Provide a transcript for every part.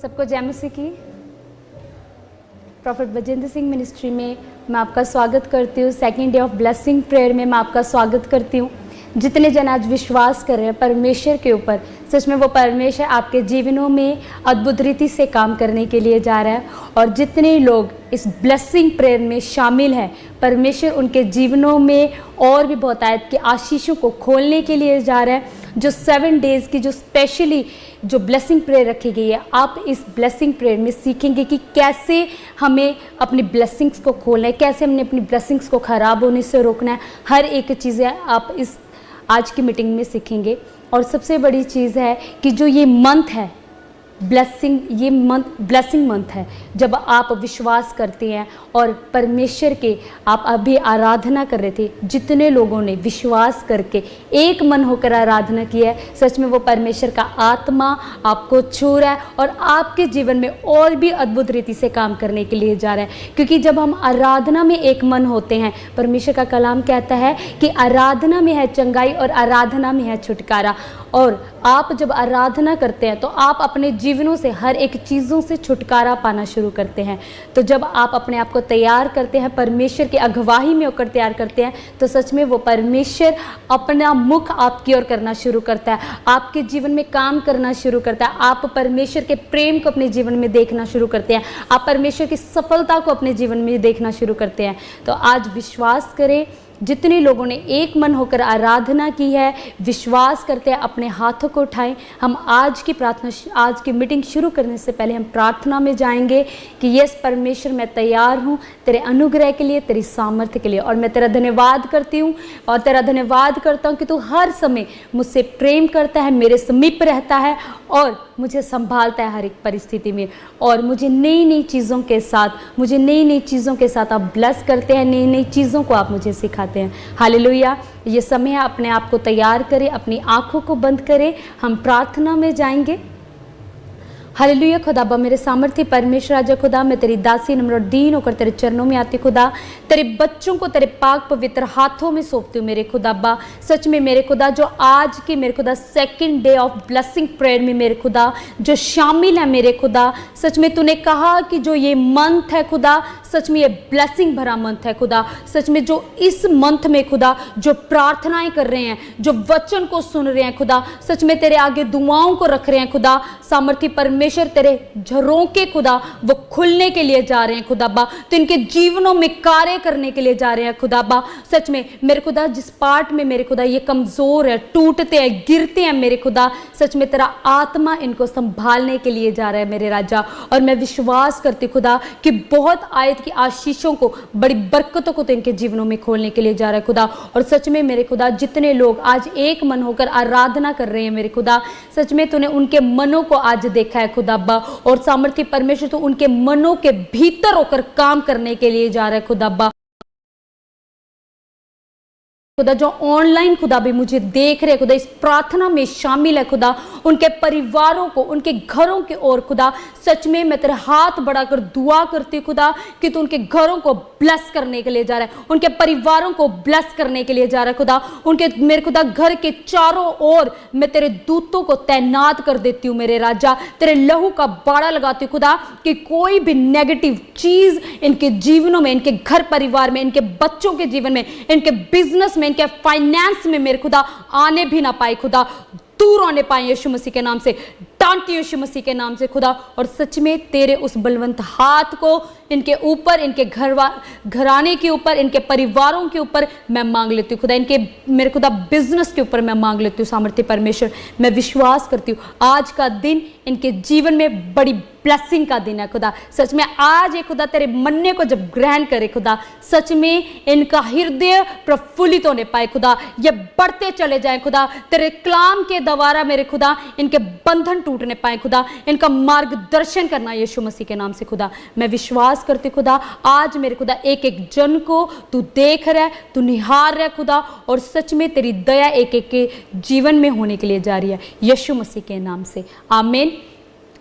सबको जय मसीह की। प्रॉफिट बजेंद्र सिंह मिनिस्ट्री में मैं आपका स्वागत करती हूँ। Second day of blessing prayer में मैं आपका स्वागत करती हूँ। जितने जन आज विश्वास कर रहे हैं परमेश्वर के ऊपर, सच में वो परमेश्वर आपके जीवनों में अद्भुत रीति से काम करने के लिए जा रहा है। और जितने लोग इस ब्लेसिंग प्रेयर में शामिल हैं, परमेश्वर उनके जीवनों में और भी बहुत आयत की आशीषों को खोलने के लिए जा रहा है। जो 7 डेज़ की जो स्पेशली जो ब्लेसिंग प्रेयर रखी गई है, आप इस ब्लेसिंग प्रेयर में सीखेंगे कि कैसे हमें अपनी ब्लेसिंग्स को खोलना है, कैसे हमने अपनी ब्लेसिंग्स को ख़राब होने से रोकना है। हर एक चीज़ें आप इस आज की मीटिंग में सीखेंगे। और सबसे बड़ी चीज़ है कि जो ये मंथ है ये मंथ ब्लेसिंग मंथ है। जब आप विश्वास करते हैं और परमेश्वर के आप अभी आराधना कर रहे थे, जितने लोगों ने विश्वास करके एक मन होकर आराधना की है, सच में वो परमेश्वर का आत्मा आपको छू रहा है और आपके जीवन में और भी अद्भुत रीति से काम करने के लिए जा रहा है। क्योंकि जब हम आराधना में एक मन होते हैं, परमेश्वर का कलाम कहता है कि आराधना में है चंगाई और आराधना में है छुटकारा। और आप जब आराधना करते हैं तो आप अपने जीवनों से हर एक चीज़ों से छुटकारा पाना शुरू करते हैं। तो जब आप अपने आप को तैयार करते हैं, परमेश्वर की अगुवाई में होकर तैयार करते हैं, तो सच में वो परमेश्वर अपना मुख आपकी ओर करना शुरू करता है, आपके जीवन में काम करना शुरू करता है। आप परमेश्वर के प्रेम को अपने जीवन में देखना शुरू करते हैं, आप परमेश्वर की सफलता को अपने जीवन में देखना शुरू करते हैं। तो आज विश्वास करें, जितने लोगों ने एक मन होकर आराधना की है, विश्वास करते हैं, अपने हाथों को उठाएं। हम आज की मीटिंग शुरू करने से पहले हम प्रार्थना में जाएंगे कि यस परमेश्वर, मैं तैयार हूँ तेरे अनुग्रह के लिए, तेरी सामर्थ्य के लिए। और मैं तेरा धन्यवाद करती हूँ और तेरा धन्यवाद करता हूँ कि तू हर समय मुझसे प्रेम करता है, मेरे समीप रहता है और मुझे संभालता है हर एक परिस्थिति में। और मुझे नई नई चीज़ों के साथ आप ब्लेस करते हैं, नई नई चीज़ों को आप मुझे सिखाते हैं। हालेलुया। ये समय अपने आप को तैयार करें, अपनी आंखों को बंद करें, हम प्रार्थना में जाएंगे। हालेलुया। खुदाबा मेरे सामर्थ्य परमेश्वर राजा खुदा, मैं तेरी दासी नम्र और दीन होकर तेरे चरणों में आती खुदा, तेरे बच्चों को तेरे पाक पवित्र हाथों में सौंपती हूँ मेरे खुदाबा। सच में मेरे खुदा, जो आज की मेरे खुदा second day of blessing prayer में मेरे खुदा जो शामिल है मेरे खुदा, सच में तूने कहा कि जो ये मंथ है खुदा, सच में ये ब्लेसिंग भरा मंथ है खुदा। सच में जो इस मंथ में खुदा जो प्रार्थनाएं कर रहे हैं, जो वचन को सुन रहे हैं खुदा, सच में तेरे आगे दुआओं को रख रहे हैं खुदा, सामर्थ्य परमेश्वर तेरे झरोखे खुदा वो खुलने के लिए जा रहे हैं खुदाबा। तो इनके जीवनों में कार्य करने के लिए जा रहे हैं खुदाबा। सच में मेरे खुदा, जिस पार्ट में मेरे खुदा ये कमजोर है, टूटते हैं, गिरते हैं मेरे खुदा, सच में तेरा आत्मा इनको संभालने के लिए जा रहा है मेरे राजा। और मैं विश्वास करती खुदा कि बहुत आयत की आशीषों को, बड़ी बरकतों को तो इनके जीवनों में खोलने के लिए जा रहा है खुदा। और सच में मेरे खुदा, जितने लोग आज एक मन होकर आराधना कर रहे हैं मेरे खुदा, सच में तूने उनके मनों को आज देखा है खुदाबा। और सामर्थ्य परमेश्वर तो उनके मनों के भीतर होकर काम करने के लिए जा रहा है खुदाबा। खुदा जो ऑनलाइन खुदा भी मुझे देख रहे खुदा, इस प्रार्थना में शामिल है खुदा, उनके परिवारों को, उनके घरों के ओर खुदा, सच में मैं तेरे हाथ बढ़ाकर दुआ करती हूँ खुदा कि तू उनके घरों को ब्लेस करने के लिए जा रहा है, उनके परिवारों को ब्लेस करने के लिए जा रहा है खुदा। उनके मेरे खुदा घर के चारों ओर मैं तेरे दूतों को तैनात कर देती हूँ मेरे राजा, तेरे लहू का बाड़ा लगाती हूँ खुदा कि कोई भी नेगेटिव चीज इनके जीवनों में, इनके घर परिवार में, इनके बच्चों के जीवन में, इनके बिजनेस में, इनके फाइनेंस में मेरे खुदा आने भी ना पाए खुदा, दूर होने पाए यीशु मसीह के नाम से, डांटी यीशु मसीह के नाम से खुदा। और सच में तेरे उस बलवंत हाथ को इनके ऊपर, इनके घराने के ऊपर, इनके परिवारों के ऊपर मैं मांग लेती हूँ खुदा, इनके मेरे खुदा बिजनेस के ऊपर मैं मांग लेती हूँ सामर्थ्य परमेश्वर। मैं विश्वास करती हूँ आज का दिन इनके जीवन में बड़ी ब्लेसिंग का दिन है खुदा। सच में आज ये खुदा तेरे मन्ने को जब ग्रहण करे खुदा, सच में इनका हृदय प्रफुल्लित होने पाए खुदा, ये बढ़ते चले जाए खुदा, तेरे कलाम के द्वारा मेरे खुदा इनके बंधन टूटने पाए खुदा, इनका मार्गदर्शन करना यीशु मसीह के नाम से खुदा। मैं विश्वास करती खुदा आज मेरे खुदा एक एक जन को तू देख रहा है, तू निहार रहा है खुदा, और सच में तेरी दया एक एक के जीवन में होने के लिए जा रही है यीशु मसीह के नाम से, आमीन।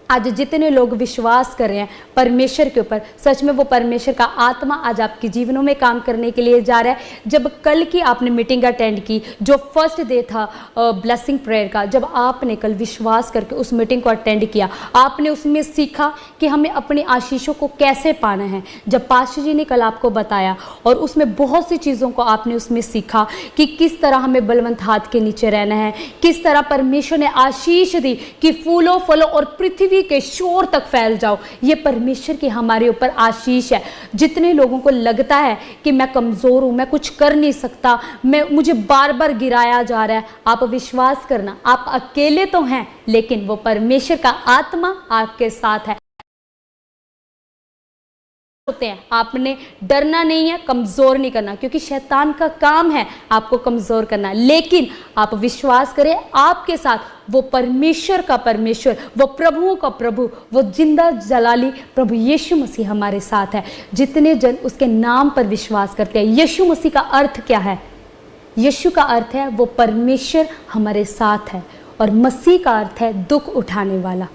आज जितने लोग विश्वास कर रहे हैं परमेश्वर के ऊपर, सच में वो परमेश्वर का आत्मा आज आपके जीवनों में काम करने के लिए जा रहा है। जब कल की आपने मीटिंग अटेंड की, जो फर्स्ट डे था ब्लेसिंग प्रेयर का, जब आपने कल विश्वास करके उस मीटिंग को अटेंड किया, आपने उसमें सीखा कि हमें अपनी आशीषों को कैसे पाना है। जब पास्टर जी ने कल आपको बताया और उसमें बहुत सी चीज़ों को आपने उसमें सीखा कि किस तरह हमें बलवंत हाथ के नीचे रहना है, किस तरह परमेश्वर ने आशीष दी कि फूलों फलों और पृथ्वी के शोर तक फैल जाओ। ये परमेश्वर की हमारे ऊपर आशीष है। जितने लोगों को लगता है कि मैं कमज़ोर हूँ, मैं कुछ कर नहीं सकता, मुझे बार बार गिराया जा रहा है, आप विश्वास करना, आप अकेले तो हैं लेकिन वो परमेश्वर का आत्मा आपके साथ है। होते हैं, आपने डरना नहीं है, कमजोर नहीं करना, क्योंकि शैतान का काम है आपको कमजोर करना। लेकिन आप विश्वास करें, आपके साथ वो परमेश्वर का परमेश्वर, वो प्रभुओं का प्रभु, वो जिंदा जलाली प्रभु यीशु मसीह हमारे साथ है। जितने जन उसके नाम पर विश्वास करते हैं। यीशु मसीह का अर्थ क्या है? यीशु का अर्थ है वो परमेश्वर हमारे साथ है, और मसीह का अर्थ है दुख उठाने वाला।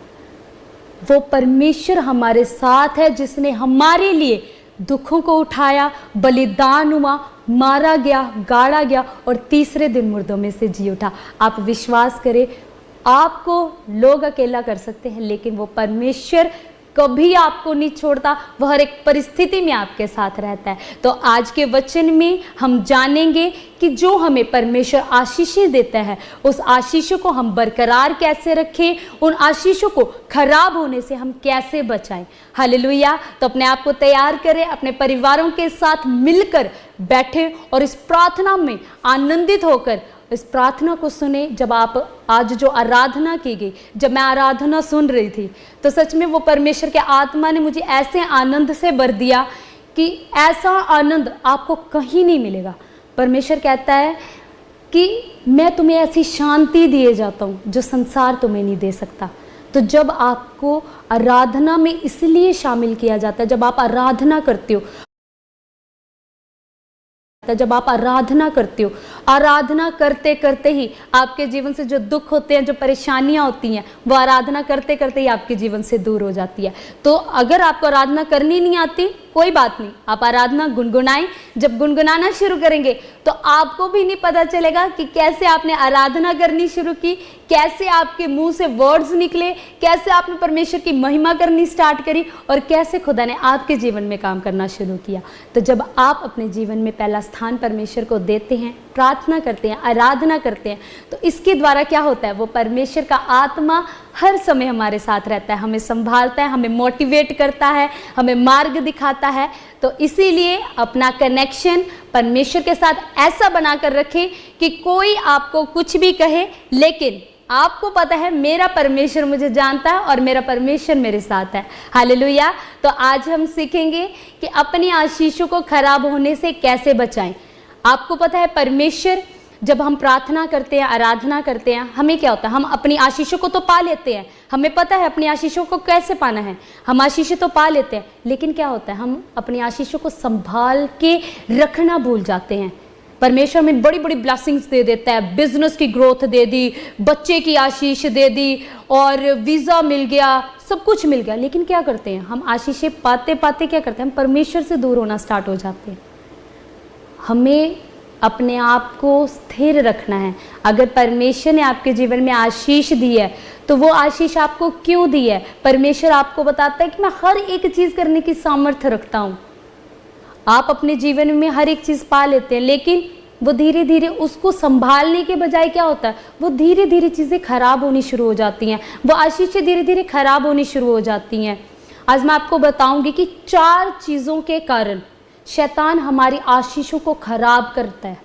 वो परमेश्वर हमारे साथ है जिसने हमारे लिए दुखों को उठाया, बलिदान हुआ, मारा गया, गाड़ा गया और तीसरे दिन मुर्दों में से जी उठा। आप विश्वास करें, आपको लोग अकेला कर सकते हैं लेकिन वो परमेश्वर कभी आपको नहीं छोड़ता, वह हर एक परिस्थिति में आपके साथ रहता है। तो आज के वचन में हम जानेंगे कि जो हमें परमेश्वर आशीषें देता है, उस आशीषों को हम बरकरार कैसे रखें, उन आशीषों को खराब होने से हम कैसे बचाएं। हालेलुया। तो अपने आप को तैयार करें, अपने परिवारों के साथ मिलकर बैठे और इस प्रार्थना में आनंदित होकर इस प्रार्थना को सुने। जब आप आज जो आराधना की गई, जब मैं आराधना सुन रही थी तो सच में वो परमेश्वर के आत्मा ने मुझे ऐसे आनंद से भर दिया कि ऐसा आनंद आपको कहीं नहीं मिलेगा। परमेश्वर कहता है कि मैं तुम्हें ऐसी शांति दिए जाता हूँ जो संसार तुम्हें नहीं दे सकता। तो जब आपको आराधना में इसलिए शामिल किया जाता है, जब आप आराधना करते हो, जब आप आराधना करते हो, आराधना करते करते ही आपके जीवन से जो दुख होते हैं, जो परेशानियां होती हैं, वो आराधना करते करते ही आपके जीवन से दूर हो जाती है। तो अगर आपको आराधना करनी नहीं आती, कोई बात नहीं, आप आराधना गुनगुनाएं। जब गुनगुनाना शुरू करेंगे तो आपको भी नहीं पता चलेगा कि कैसे आपने आराधना करनी शुरू की, कैसे आपके मुंह से वर्ड्स निकले, कैसे आपने परमेश्वर की महिमा करनी स्टार्ट करी और कैसे खुदा ने आपके जीवन में काम करना शुरू किया। तो जब आप अपने जीवन में पहला स्थान परमेश्वर को देते हैं, प्रार्थना करते हैं, आराधना करते हैं, तो इसके द्वारा क्या होता है, वो परमेश्वर का आत्मा हर समय हमारे साथ रहता है, हमें संभालता है, हमें मोटिवेट करता है, हमें मार्ग दिखाता है। तो इसीलिए अपना कनेक्शन परमेश्वर के साथ ऐसा बनाकर रखें कि कोई आपको कुछ भी कहे, लेकिन आपको पता है मेरा परमेश्वर मुझे जानता है और मेरा परमेश्वर मेरे साथ है। हालेलुया। तो आज हम सीखेंगे कि अपनी आशीषों को खराब होने से कैसे बचाएं। आपको पता है परमेश्वर, जब हम प्रार्थना करते हैं, आराधना करते हैं, हमें क्या होता है, हम अपनी आशीषों को तो पा लेते हैं, हमें पता है अपनी आशीषों को कैसे पाना है, हम आशीषें तो पा लेते हैं, लेकिन क्या होता है, हम अपनी आशीषों को संभाल के रखना भूल जाते हैं। परमेश्वर हमें बड़ी बड़ी ब्लेसिंग्स दे देता है, बिजनेस की ग्रोथ दे दी, बच्चे की आशीष दे दी और वीज़ा मिल गया, सब कुछ मिल गया, लेकिन क्या करते हैं, हम आशीषें पाते पाते क्या करते हैं, हम परमेश्वर से दूर होना स्टार्ट हो जाते हैं। हमें अपने आप को स्थिर रखना है। अगर परमेश्वर ने आपके जीवन में आशीष दी है तो वो आशीष आपको क्यों दी है? परमेश्वर आपको बताता है कि मैं हर एक चीज़ करने की सामर्थ्य रखता हूँ। आप अपने जीवन में हर एक चीज़ पा लेते हैं, लेकिन वो धीरे धीरे उसको संभालने के बजाय क्या होता है, वो धीरे धीरे चीज़ें खराब होनी शुरू हो जाती हैं, वो आशीषें धीरे धीरे खराब होनी शुरू हो जाती हैं। आज मैं आपको बताऊंगी कि 4 चीज़ों के कारण शैतान हमारी आशीषों को खराब करता है।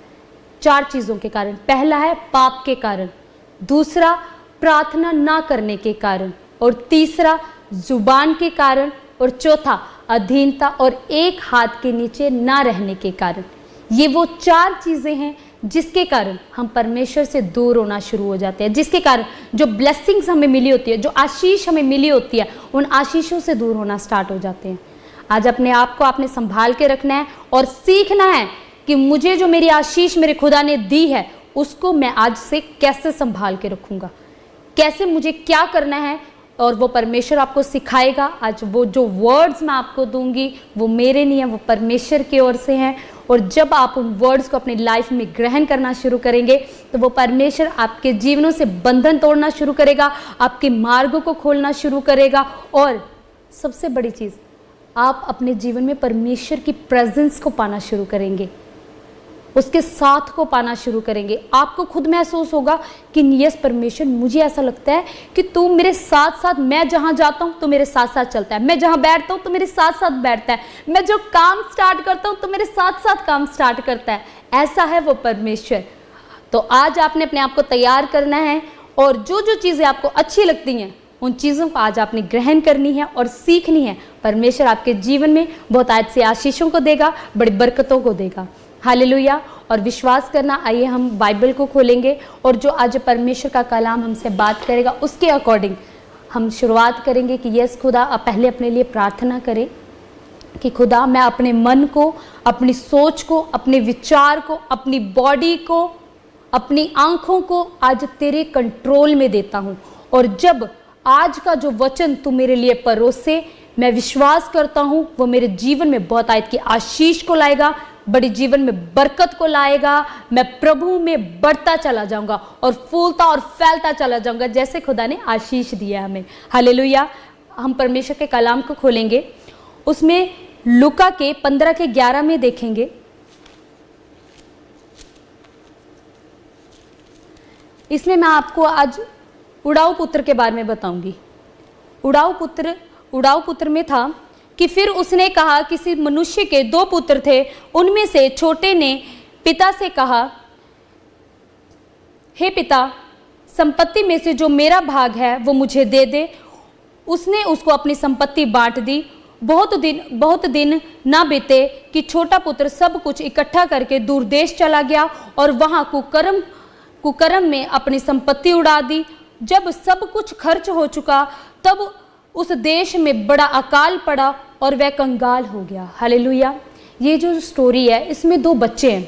4 चीज़ों के कारण। पहला है पाप के कारण, दूसरा प्रार्थना ना करने के कारण, और तीसरा जुबान के कारण, और चौथा अधीनता और एक हाथ के नीचे ना रहने के कारण। ये वो 4 चीज़ें हैं जिसके कारण हम परमेश्वर से दूर होना शुरू हो जाते हैं, जिसके कारण जो ब्लेसिंग्स हमें मिली होती है, जो आशीष हमें मिली होती है, उन आशीषों से दूर होना स्टार्ट हो जाते हैं। आज अपने आप को आपने संभाल के रखना है और सीखना है कि मुझे जो मेरी आशीष मेरे खुदा ने दी है उसको मैं आज से कैसे संभाल के रखूँगा, कैसे मुझे क्या करना है और वो परमेश्वर आपको सिखाएगा। आज वो जो वर्ड्स मैं आपको दूंगी वो मेरे नहीं है, वो परमेश्वर की ओर से हैं। और जब आप उन वर्ड्स को अपनी लाइफ में ग्रहण करना शुरू करेंगे तो वो परमेश्वर आपके जीवनों से बंधन तोड़ना शुरू करेगा, आपके मार्गों को खोलना शुरू करेगा। और सबसे बड़ी चीज़, आप अपने जीवन में परमेश्वर की प्रेजेंस को पाना शुरू करेंगे, उसके साथ को पाना शुरू करेंगे। आपको खुद महसूस होगा कि यस परमेश्वर, मुझे ऐसा लगता है कि तू मेरे साथ साथ, मैं जहाँ जाता हूँ तो मेरे साथ साथ चलता है, मैं जहाँ बैठता हूँ तो मेरे साथ साथ बैठता है, मैं जो काम स्टार्ट करता हूँ तो मेरे साथ साथ काम स्टार्ट करता है। ऐसा है वो परमेश्वर। तो आज आपने अपने आप को तैयार करना है और जो जो चीज़ें आपको अच्छी लगती हैं उन चीज़ों को आज आपने ग्रहण करनी है और सीखनी है। परमेश्वर आपके जीवन में बहुत ऐसी आशीषों को देगा, बड़ी बरकतों को देगा। हालेलुया। और विश्वास करना, आइए हम बाइबल को खोलेंगे और जो आज परमेश्वर का कलाम हमसे बात करेगा उसके अकॉर्डिंग हम शुरुआत करेंगे कि यस खुदा, आप पहले अपने लिए प्रार्थना करें कि खुदा मैं अपने मन को, अपनी सोच को, अपने विचार को, अपनी बॉडी को, अपनी आंखों को आज तेरे कंट्रोल में देता हूँ। और जब आज का जो वचन तू मेरे लिए परोसे, मैं विश्वास करता हूँ वो मेरे जीवन में बहुत आयत की आशीष को लाएगा, बड़ी जीवन में बरकत को लाएगा। मैं प्रभु में बढ़ता चला जाऊंगा और फूलता और फैलता चला जाऊंगा जैसे खुदा ने आशीष दिया हमें। हालेलुया। हम परमेश्वर के कलाम को खोलेंगे, उसमें लूका के 15 के 11 में देखेंगे। इसमें मैं आपको आज उड़ाऊ पुत्र के बारे में बताऊंगी। उड़ाऊ पुत्र में था कि फिर उसने कहा, किसी मनुष्य के 2 पुत्र थे, उनमें से छोटे ने पिता से कहा, हे पिता, संपत्ति में से जो मेरा भाग है वो मुझे दे दे। उसने उसको अपनी संपत्ति बांट दी। बहुत दिन ना बीते कि छोटा पुत्र सब कुछ इकट्ठा करके दूर देश चला गया और वहाँ कुकर्म में अपनी संपत्ति उड़ा दी। जब सब कुछ खर्च हो चुका तब उस देश में बड़ा अकाल पड़ा और वह कंगाल हो गया। हालेलुया। ये जो स्टोरी है इसमें 2 बच्चे हैं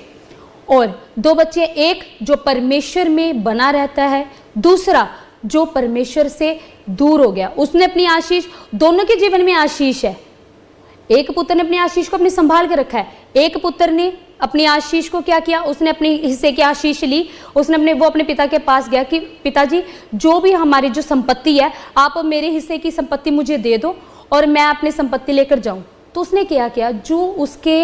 और 2 बच्चे, एक जो परमेश्वर में बना रहता है, दूसरा जो परमेश्वर से दूर हो गया। उसने अपनी आशीष, दोनों के जीवन में आशीष है। एक पुत्र ने अपनी आशीष को अपने संभाल के रखा है, एक पुत्र ने अपनी आशीष को क्या किया, उसने अपने हिस्से की आशीष ली। उसने वो अपने पिता के पास गया कि पिताजी, जो भी हमारी जो संपत्ति है आप मेरे हिस्से की संपत्ति मुझे दे दो और मैं अपनी संपत्ति लेकर जाऊं। तो उसने क्या किया, जो उसके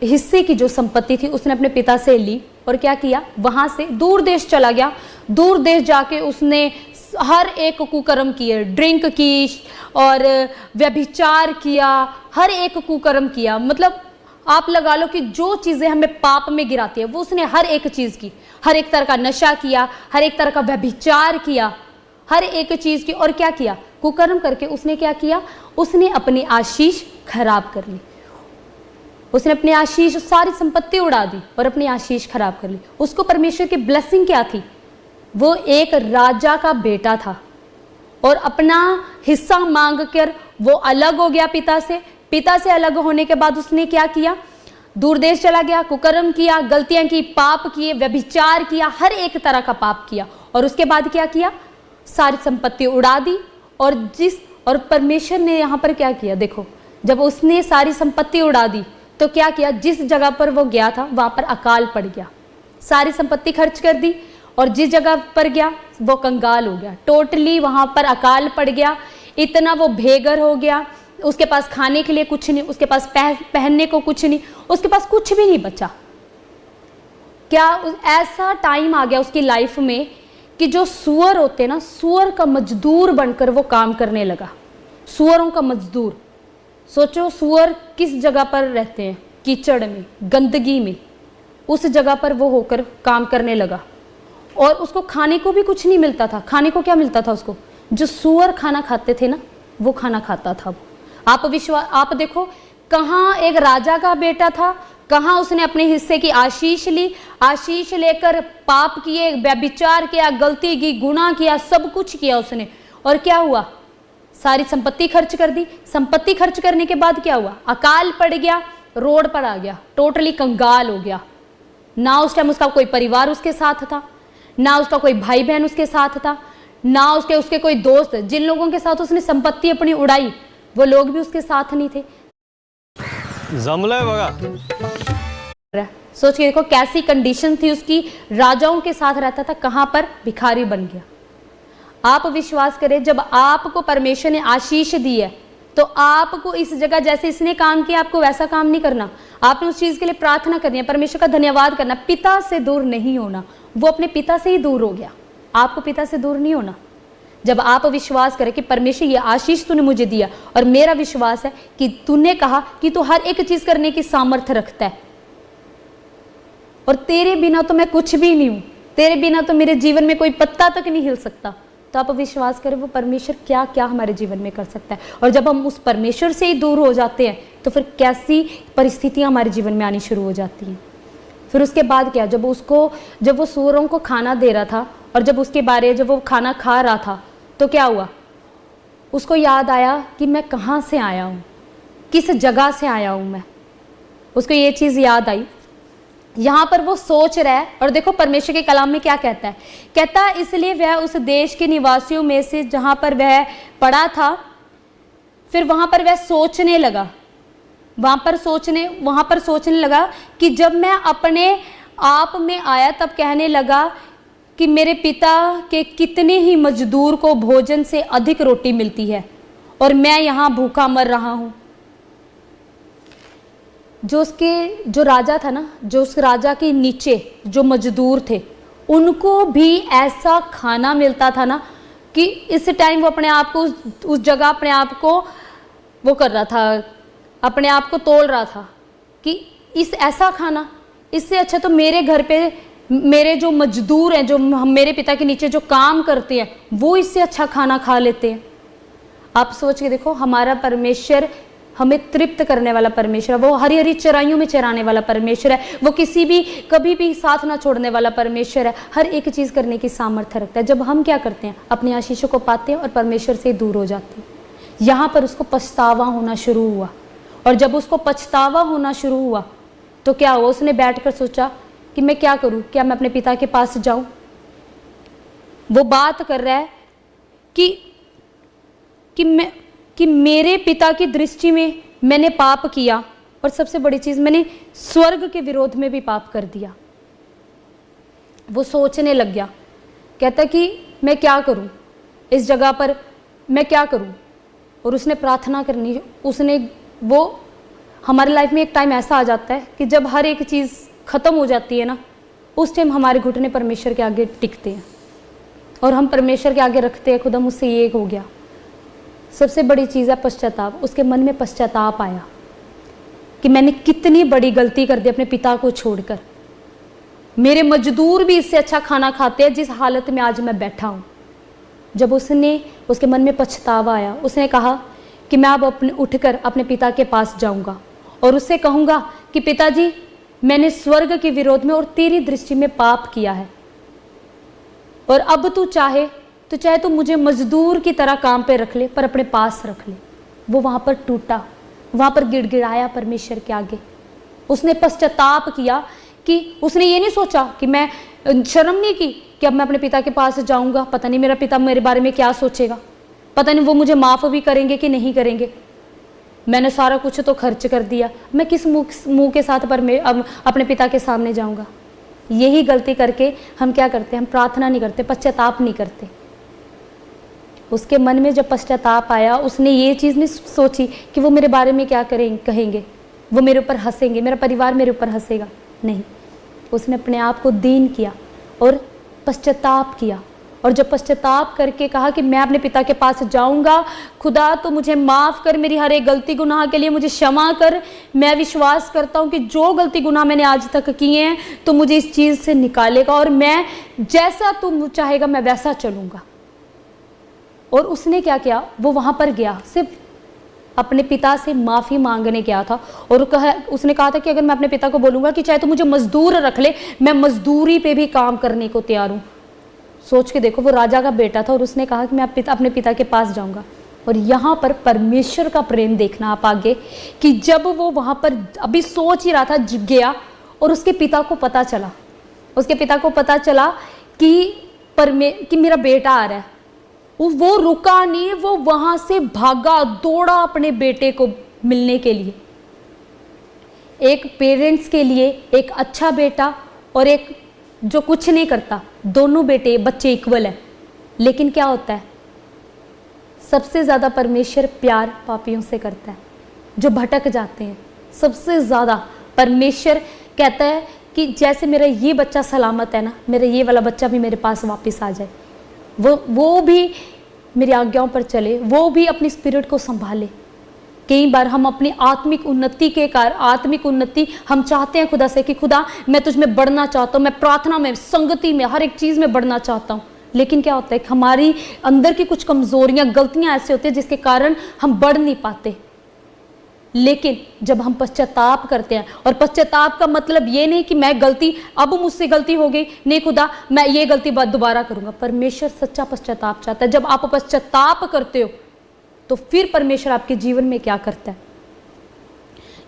हिस्से की जो संपत्ति थी उसने अपने पिता से ली और क्या किया, वहां से दूर देश चला गया। दूर देश जाके उसने हर एक कुकर्म किए, ड्रिंक की और व्यभिचार किया, हर एक कुकर्म किया। मतलब आप लगा लो कि जो चीज़ें हमें पाप में गिराती है वो उसने हर एक चीज़ की, हर एक तरह का नशा किया, हर एक तरह का व्यभिचार किया, हर एक चीज़ की। और क्या किया, कुकर्म करके उसने क्या किया, उसने अपनी आशीष खराब कर ली। उसने अपनी आशीष, सारी संपत्ति उड़ा दी और अपनी आशीष खराब कर ली। उसको परमेश्वर की ब्लेसिंग क्या थी, वो एक राजा का बेटा था और अपना हिस्सा मांग कर वो अलग हो गया पिता से। पिता से अलग होने के बाद उसने क्या किया, दूर देश चला गया, कुकर्म किया, गलतियां की, पाप किए, व्यभिचार किया, हर एक तरह का पाप किया। और उसके बाद क्या किया, सारी संपत्ति उड़ा दी। और परमेश्वर ने यहाँ पर क्या किया, देखो, जब उसने सारी संपत्ति उड़ा दी तो क्या किया, जिस जगह पर वो गया था वहां पर अकाल पड़ गया। सारी संपत्ति खर्च कर दी और जिस जगह पर गया वो कंगाल हो गया। टोटली वहां पर अकाल पड़ गया। इतना वो बेघर हो गया, उसके पास खाने के लिए कुछ नहीं, उसके पास पहनने को कुछ नहीं, उसके पास कुछ भी नहीं बचा। क्या ऐसा टाइम आ गया उसकी लाइफ में कि जो सुअर होते ना, सुअर का मजदूर बनकर वो काम करने लगा। सुअरों का मजदूर, सोचो सुअर किस जगह पर रहते हैं, कीचड़ में, गंदगी में, उस जगह पर वो होकर काम करने लगा। और उसको खाने को भी कुछ नहीं मिलता था। खाने को क्या मिलता था उसको, जो सुअर खाना खाते थे ना वो खाना खाता था। आप देखो, कहाँ एक राजा का बेटा था, कहाँ उसने अपने हिस्से की आशीष ली, आशीष लेकर पाप किए, व्यभिचार किया, गलती की, गुनाह किया, सब कुछ किया उसने। और क्या हुआ, सारी संपत्ति खर्च कर दी। संपत्ति खर्च करने के बाद क्या हुआ, अकाल पड़ गया, रोड पर आ गया, टोटली कंगाल हो गया। ना उस टाइम उसका कोई परिवार उसके साथ था, ना उसका कोई भाई बहन उसके साथ था, ना उसके उसके कोई दोस्त, जिन लोगों के साथ उसने संपत्ति अपनी उड़ाई वो लोग भी उसके साथ नहीं थे। जमलंय बघा। सोच के देखो कैसी कंडीशन थी उसकी, राजाओं के साथ रहता था, कहां पर भिखारी बन गया। आप विश्वास करें, जब आपको परमेश्वर ने आशीष दी है तो आपको इस जगह जैसे इसने काम किया आपको वैसा काम नहीं करना। आपने उस चीज के लिए प्रार्थना करनी है, परमेश्वर का धन्यवाद करना, पिता से दूर नहीं होना। वो अपने पिता से ही दूर हो गया, आपको पिता से दूर नहीं होना। जब आप विश्वास करें कि परमेश्वर ये आशीष तूने मुझे दिया और मेरा विश्वास है कि तूने कहा कि तू हर एक चीज करने की सामर्थ्य रखता है और तेरे बिना तो मैं कुछ भी नहीं हूं, तेरे बिना तो मेरे जीवन में कोई पत्ता तक नहीं हिल सकता, तो आप विश्वास करें वो परमेश्वर क्या क्या हमारे जीवन में कर सकता है। और जब हम उस परमेश्वर से ही दूर हो जाते हैं तो फिर कैसी परिस्थितियां हमारे जीवन में आनी शुरू हो जाती हैं। फिर उसके बाद क्या, जब वो सूअरों को खाना दे रहा था और जब वो खाना खा रहा था तो क्या हुआ, उसको याद आया कि मैं कहाँ से आया हूँ, किस जगह से आया हूँ मैं। उसको ये चीज़ याद आई। यहाँ पर वो सोच रहा है और देखो परमेश्वर के कलाम में क्या कहता है, कहता है इसलिए वह उस देश के निवासियों में से जहाँ पर वह पड़ा था, फिर वहाँ पर वह सोचने लगा, वहाँ पर सोचने लगा कि जब मैं अपने आप में आया तब कहने लगा कि मेरे पिता के कितने ही मजदूर को भोजन से अधिक रोटी मिलती है और मैं यहाँ भूखा मर रहा हूँ। जो राजा था ना, जो उस राजा के नीचे जो मजदूर थे उनको भी ऐसा खाना मिलता था ना कि इस टाइम वो अपने आप को उस जगह अपने आप को वो कर रहा था, अपने आप को तोल रहा था कि इस ऐसा खाना, इससे अच्छा तो मेरे घर पे मेरे जो मजदूर हैं, जो मेरे पिता के नीचे जो काम करते हैं, वो इससे अच्छा खाना खा लेते हैं। आप सोच के देखो, हमारा परमेश्वर हमें तृप्त करने वाला परमेश्वर है, वो हरी हरी चराइयों में चराने वाला परमेश्वर है, वो कभी भी साथ ना छोड़ने वाला परमेश्वर है, हर एक चीज़ करने की सामर्थ्य रखता है। जब हम क्या करते हैं, अपनी आशीषों को पाते हैं और परमेश्वर से दूर हो जाते हैं। यहाँ पर उसको पछतावा होना शुरू हुआ और जब उसको पछतावा होना शुरू हुआ तो क्या हुआ, उसने बैठकर सोचा कि मैं क्या करूं, क्या मैं अपने पिता के पास जाऊं। वो बात कर रहा है कि मेरे पिता की दृष्टि में मैंने पाप किया और सबसे बड़ी चीज मैंने स्वर्ग के विरोध में भी पाप कर दिया। वो सोचने लग गया, कहता कि मैं क्या करूं, इस जगह पर मैं क्या करूं। और उसने प्रार्थना करनी, वो हमारी लाइफ में एक टाइम ऐसा आ जाता है कि जब हर एक चीज़ ख़त्म हो जाती है ना, उस टाइम हमारे घुटने परमेश्वर के आगे टिकते हैं और हम परमेश्वर के आगे रखते हैं, खुदा मुझसे ये हो गया। सबसे बड़ी चीज़ है पश्चाताप। उसके मन में पश्चाताप आया कि मैंने कितनी बड़ी गलती कर दी अपने पिता को छोड़कर। मेरे मजदूर भी इससे अच्छा खाना खाते हैं जिस हालत में आज मैं बैठा हूँ। जब उसके मन में पछतावा आया, उसने कहा कि मैं अब उठकर अपने पिता के पास जाऊंगा और उससे कहूंगा कि पिताजी, मैंने स्वर्ग के विरोध में और तेरी दृष्टि में पाप किया है और अब तू चाहे तो मुझे मजदूर की तरह काम पे रख ले, पर अपने पास रख ले। वो वहां पर टूटा, वहां पर गिड़गिड़ाया परमेश्वर के आगे। उसने पश्चाताप किया कि उसने ये नहीं सोचा कि मैं शर्म नहीं की कि अब मैं अपने पिता के पास जाऊंगा, पता नहीं मेरा पिता मेरे बारे में क्या सोचेगा, पता नहीं वो मुझे माफ़ भी करेंगे कि नहीं करेंगे। मैंने सारा कुछ तो खर्च कर दिया, मैं किस मुंह के साथ पर मैं अब अपने पिता के सामने जाऊंगा। यही गलती करके हम क्या करते हैं, हम प्रार्थना नहीं करते, पश्चाताप नहीं करते। उसके मन में जब पश्चाताप आया, उसने ये चीज़ नहीं सोची कि वो मेरे बारे में क्या कहेंगे, वो मेरे ऊपर हंसेंगे, मेरा परिवार मेरे ऊपर हंसेगा। नहीं, उसने अपने आप को दीन किया और पश्चाताप किया। और जब पश्चाताप करके कहा कि मैं अपने पिता के पास जाऊंगा, खुदा तो मुझे माफ़ कर, मेरी हर एक गलती गुनाह के लिए मुझे क्षमा कर। मैं विश्वास करता हूँ कि जो गलती गुनाह मैंने आज तक किए हैं तो मुझे इस चीज़ से निकालेगा और मैं जैसा तुम चाहेगा मैं वैसा चलूँगा। और उसने क्या किया, वो वहाँ पर गया, सिर्फ अपने पिता से माफ़ी मांगने गया था और उसने कहा था कि अगर मैं अपने पिता को बोलूँगा कि चाहे तो मुझे मजदूर रख ले, मैं मजदूरी पे भी काम करने को तैयार हूँ। सोच के देखो, वो राजा का बेटा था और उसने कहा कि मैं अपने पिता के पास जाऊँगा। और यहाँ पर परमेश्वर का प्रेम देखना आप आगे, कि जब वो वहाँ पर अभी सोच ही रहा था, गया और उसके पिता को पता चला कि मेरा बेटा आ रहा है वो रुका नहीं, वो वहां से भागा, दौड़ा अपने बेटे को मिलने के लिए। एक पेरेंट्स के लिए एक अच्छा बेटा और एक जो कुछ नहीं करता, दोनों बच्चे इक्वल है। लेकिन क्या होता है, सबसे ज़्यादा परमेश्वर प्यार पापियों से करता है, जो भटक जाते हैं। सबसे ज़्यादा परमेश्वर कहता है कि जैसे मेरा ये बच्चा सलामत है ना, मेरा ये वाला बच्चा भी मेरे पास वापस आ जाए, वो भी मेरी आज्ञाओं पर चले, वो भी अपनी स्पिरिट को संभाले। कई बार हम अपनी आत्मिक उन्नति के कारण, आत्मिक उन्नति हम चाहते हैं खुदा से कि खुदा मैं तुझ में बढ़ना चाहता हूँ, मैं प्रार्थना में, संगति में, हर एक चीज़ में बढ़ना चाहता हूँ। लेकिन क्या होता है कि हमारी अंदर की कुछ कमजोरियां, गलतियां ऐसे होती है जिसके कारण हम बढ़ नहीं पाते। लेकिन जब हम पश्चाताप करते हैं, और पश्चाताप का मतलब ये नहीं कि मैं गलती, अब मुझसे गलती हो गई, नहीं खुदा मैं ये गलती दोबारा करूंगा। परमेश्वर सच्चा पश्चाताप चाहता है। जब आप पश्चाताप करते हो तो फिर परमेश्वर आपके जीवन में क्या करता है।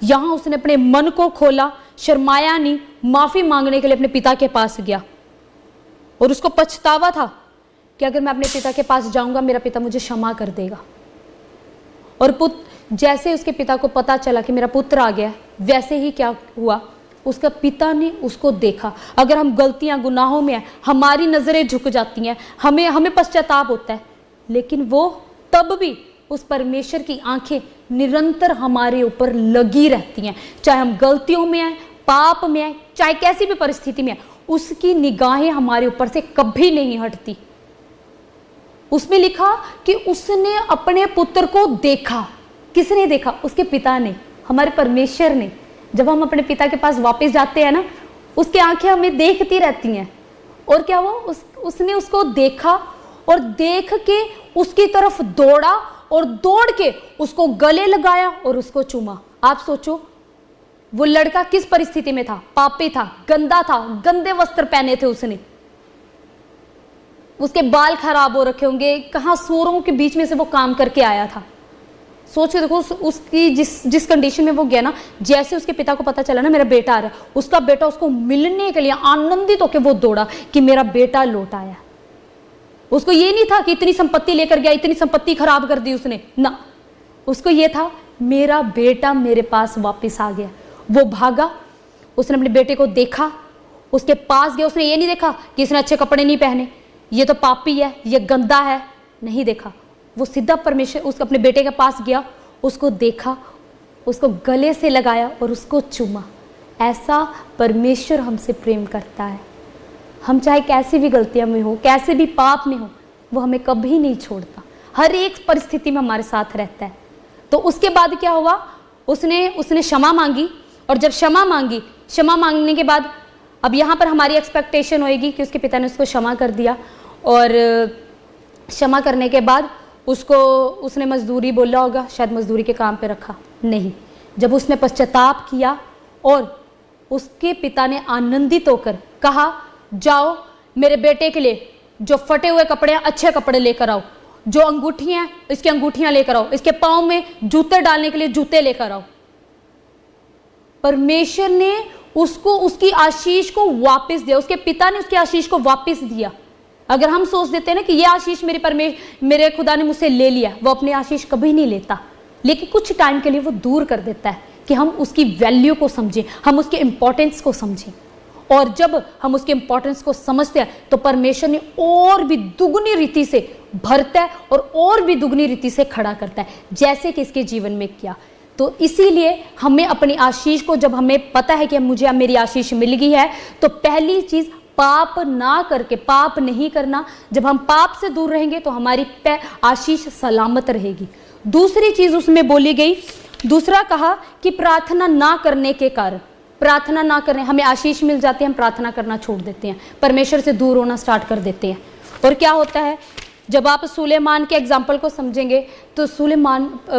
यहां उसने अपने मन को खोला, शर्माया नहीं, माफी मांगने के लिए अपने पिता के पास गया। और उसको पछतावा था कि अगर मैं अपने पिता के पास जाऊंगा, मेरा पिता मुझे क्षमा कर देगा। और जैसे उसके पिता को पता चला कि मेरा पुत्र आ गया, वैसे ही क्या हुआ, उसका पिता ने उसको देखा। अगर हम गलतियां, गुनाहों में हैं, हमारी नजरें झुक जाती हैं, हमें पश्चाताप होता है, लेकिन वो तब भी उस परमेश्वर की आंखें निरंतर हमारे ऊपर लगी रहती हैं। चाहे हम गलतियों में हैं, पाप में हैं, चाहे कैसी भी परिस्थिति में हैं, उसकी निगाहें हमारे ऊपर से कभी नहीं हटती। उसमें लिखा कि उसने अपने पुत्र को देखा। किसने देखा? उसके पिता ने, हमारे परमेश्वर ने। जब हम अपने पिता के पास वापस जाते हैं ना, उसकी आंखें हमें देखती रहती हैं। और क्या हुआ, उसने उसको देखा और देख के उसकी तरफ दौड़ा और दौड़ के उसको गले लगाया और उसको चूमा। आप सोचो, वो लड़का किस परिस्थिति में था? पापी था, गंदा था, गंदे वस्त्र पहने थे उसने, उसके बाल खराब हो रखे होंगे, कहाँ सूरों के बीच में से वो काम करके आया था। सोच के देखो उसकी जिस कंडीशन में वो गया ना, जैसे उसके पिता को पता चला ना मेरा बेटा आ रहा है, उसका बेटा उसको मिलने के लिए आनंदित होकर वो दौड़ा कि मेरा बेटा लौट आया। उसको ये नहीं था कि इतनी संपत्ति लेकर गया, इतनी संपत्ति खराब कर दी उसने ना, उसको ये था मेरा बेटा मेरे पास वापस आ गया। वो भागा, उसने अपने बेटे को देखा, उसके पास गया। उसने ये नहीं देखा कि इसने अच्छे कपड़े नहीं पहने, ये तो पापी है, ये गंदा है, नहीं देखा। वो सीधा परमेश्वर उसको अपने बेटे के पास गया, उसको देखा, उसको गले से लगाया और उसको चूमा। ऐसा परमेश्वर हमसे प्रेम करता है। हम चाहे कैसी भी गलतियां में हो, कैसे भी पाप में हो, वो हमें कभी नहीं छोड़ता, हर एक परिस्थिति में हमारे साथ रहता है। तो उसके बाद क्या हुआ, उसने क्षमा मांगी। और जब क्षमा मांगने के बाद अब यहाँ पर हमारी एक्सपेक्टेशन होएगी कि उसके पिता ने उसको क्षमा कर दिया, और क्षमा करने के बाद उसने मजदूरी बोला होगा, शायद मजदूरी के काम पे रखा नहीं। जब उसने पश्चाताप किया और उसके पिता ने आनंदित होकर कहा, जाओ मेरे बेटे के लिए जो फटे हुए कपड़े हैं अच्छे कपड़े लेकर आओ, जो अंगूठियां इसकी अंगूठियां लेकर आओ, इसके पाँव में जूते डालने के लिए जूते लेकर आओ। परमेश्वर ने उसको उसकी आशीष को वापस दिया, उसके पिता ने उसकी आशीष को वापस दिया। अगर हम सोच देते हैं ना कि ये आशीष मेरे खुदा ने मुझसे ले लिया, वो अपनी आशीष कभी नहीं लेता, लेकिन कुछ टाइम के लिए वो दूर कर देता है कि हम उसकी वैल्यू को समझें, हम उसके इंपॉर्टेंस को समझें। और जब हम उसके इंपॉर्टेंस को समझते हैं तो परमेश्वर ने और भी दुगनी रीति से भरता है और भी दुगनी रीति से खड़ा करता है, जैसे कि इसके जीवन में किया। तो इसीलिए हमें अपनी आशीष को, जब हमें पता है कि मुझे अब मेरी आशीष मिल गई है, तो पहली चीज पाप ना करके, पाप नहीं करना। जब हम पाप से दूर रहेंगे तो हमारी आशीष सलामत रहेगी। दूसरी चीज उसमें बोली गई, दूसरा कहा कि प्रार्थना ना करने के कारण, प्रार्थना ना करने, हमें आशीष मिल जाती है, हम प्रार्थना करना छोड़ देते हैं, परमेश्वर से दूर होना स्टार्ट कर देते हैं। और क्या होता है, जब आप सुलेमान के एग्जाम्पल को समझेंगे तो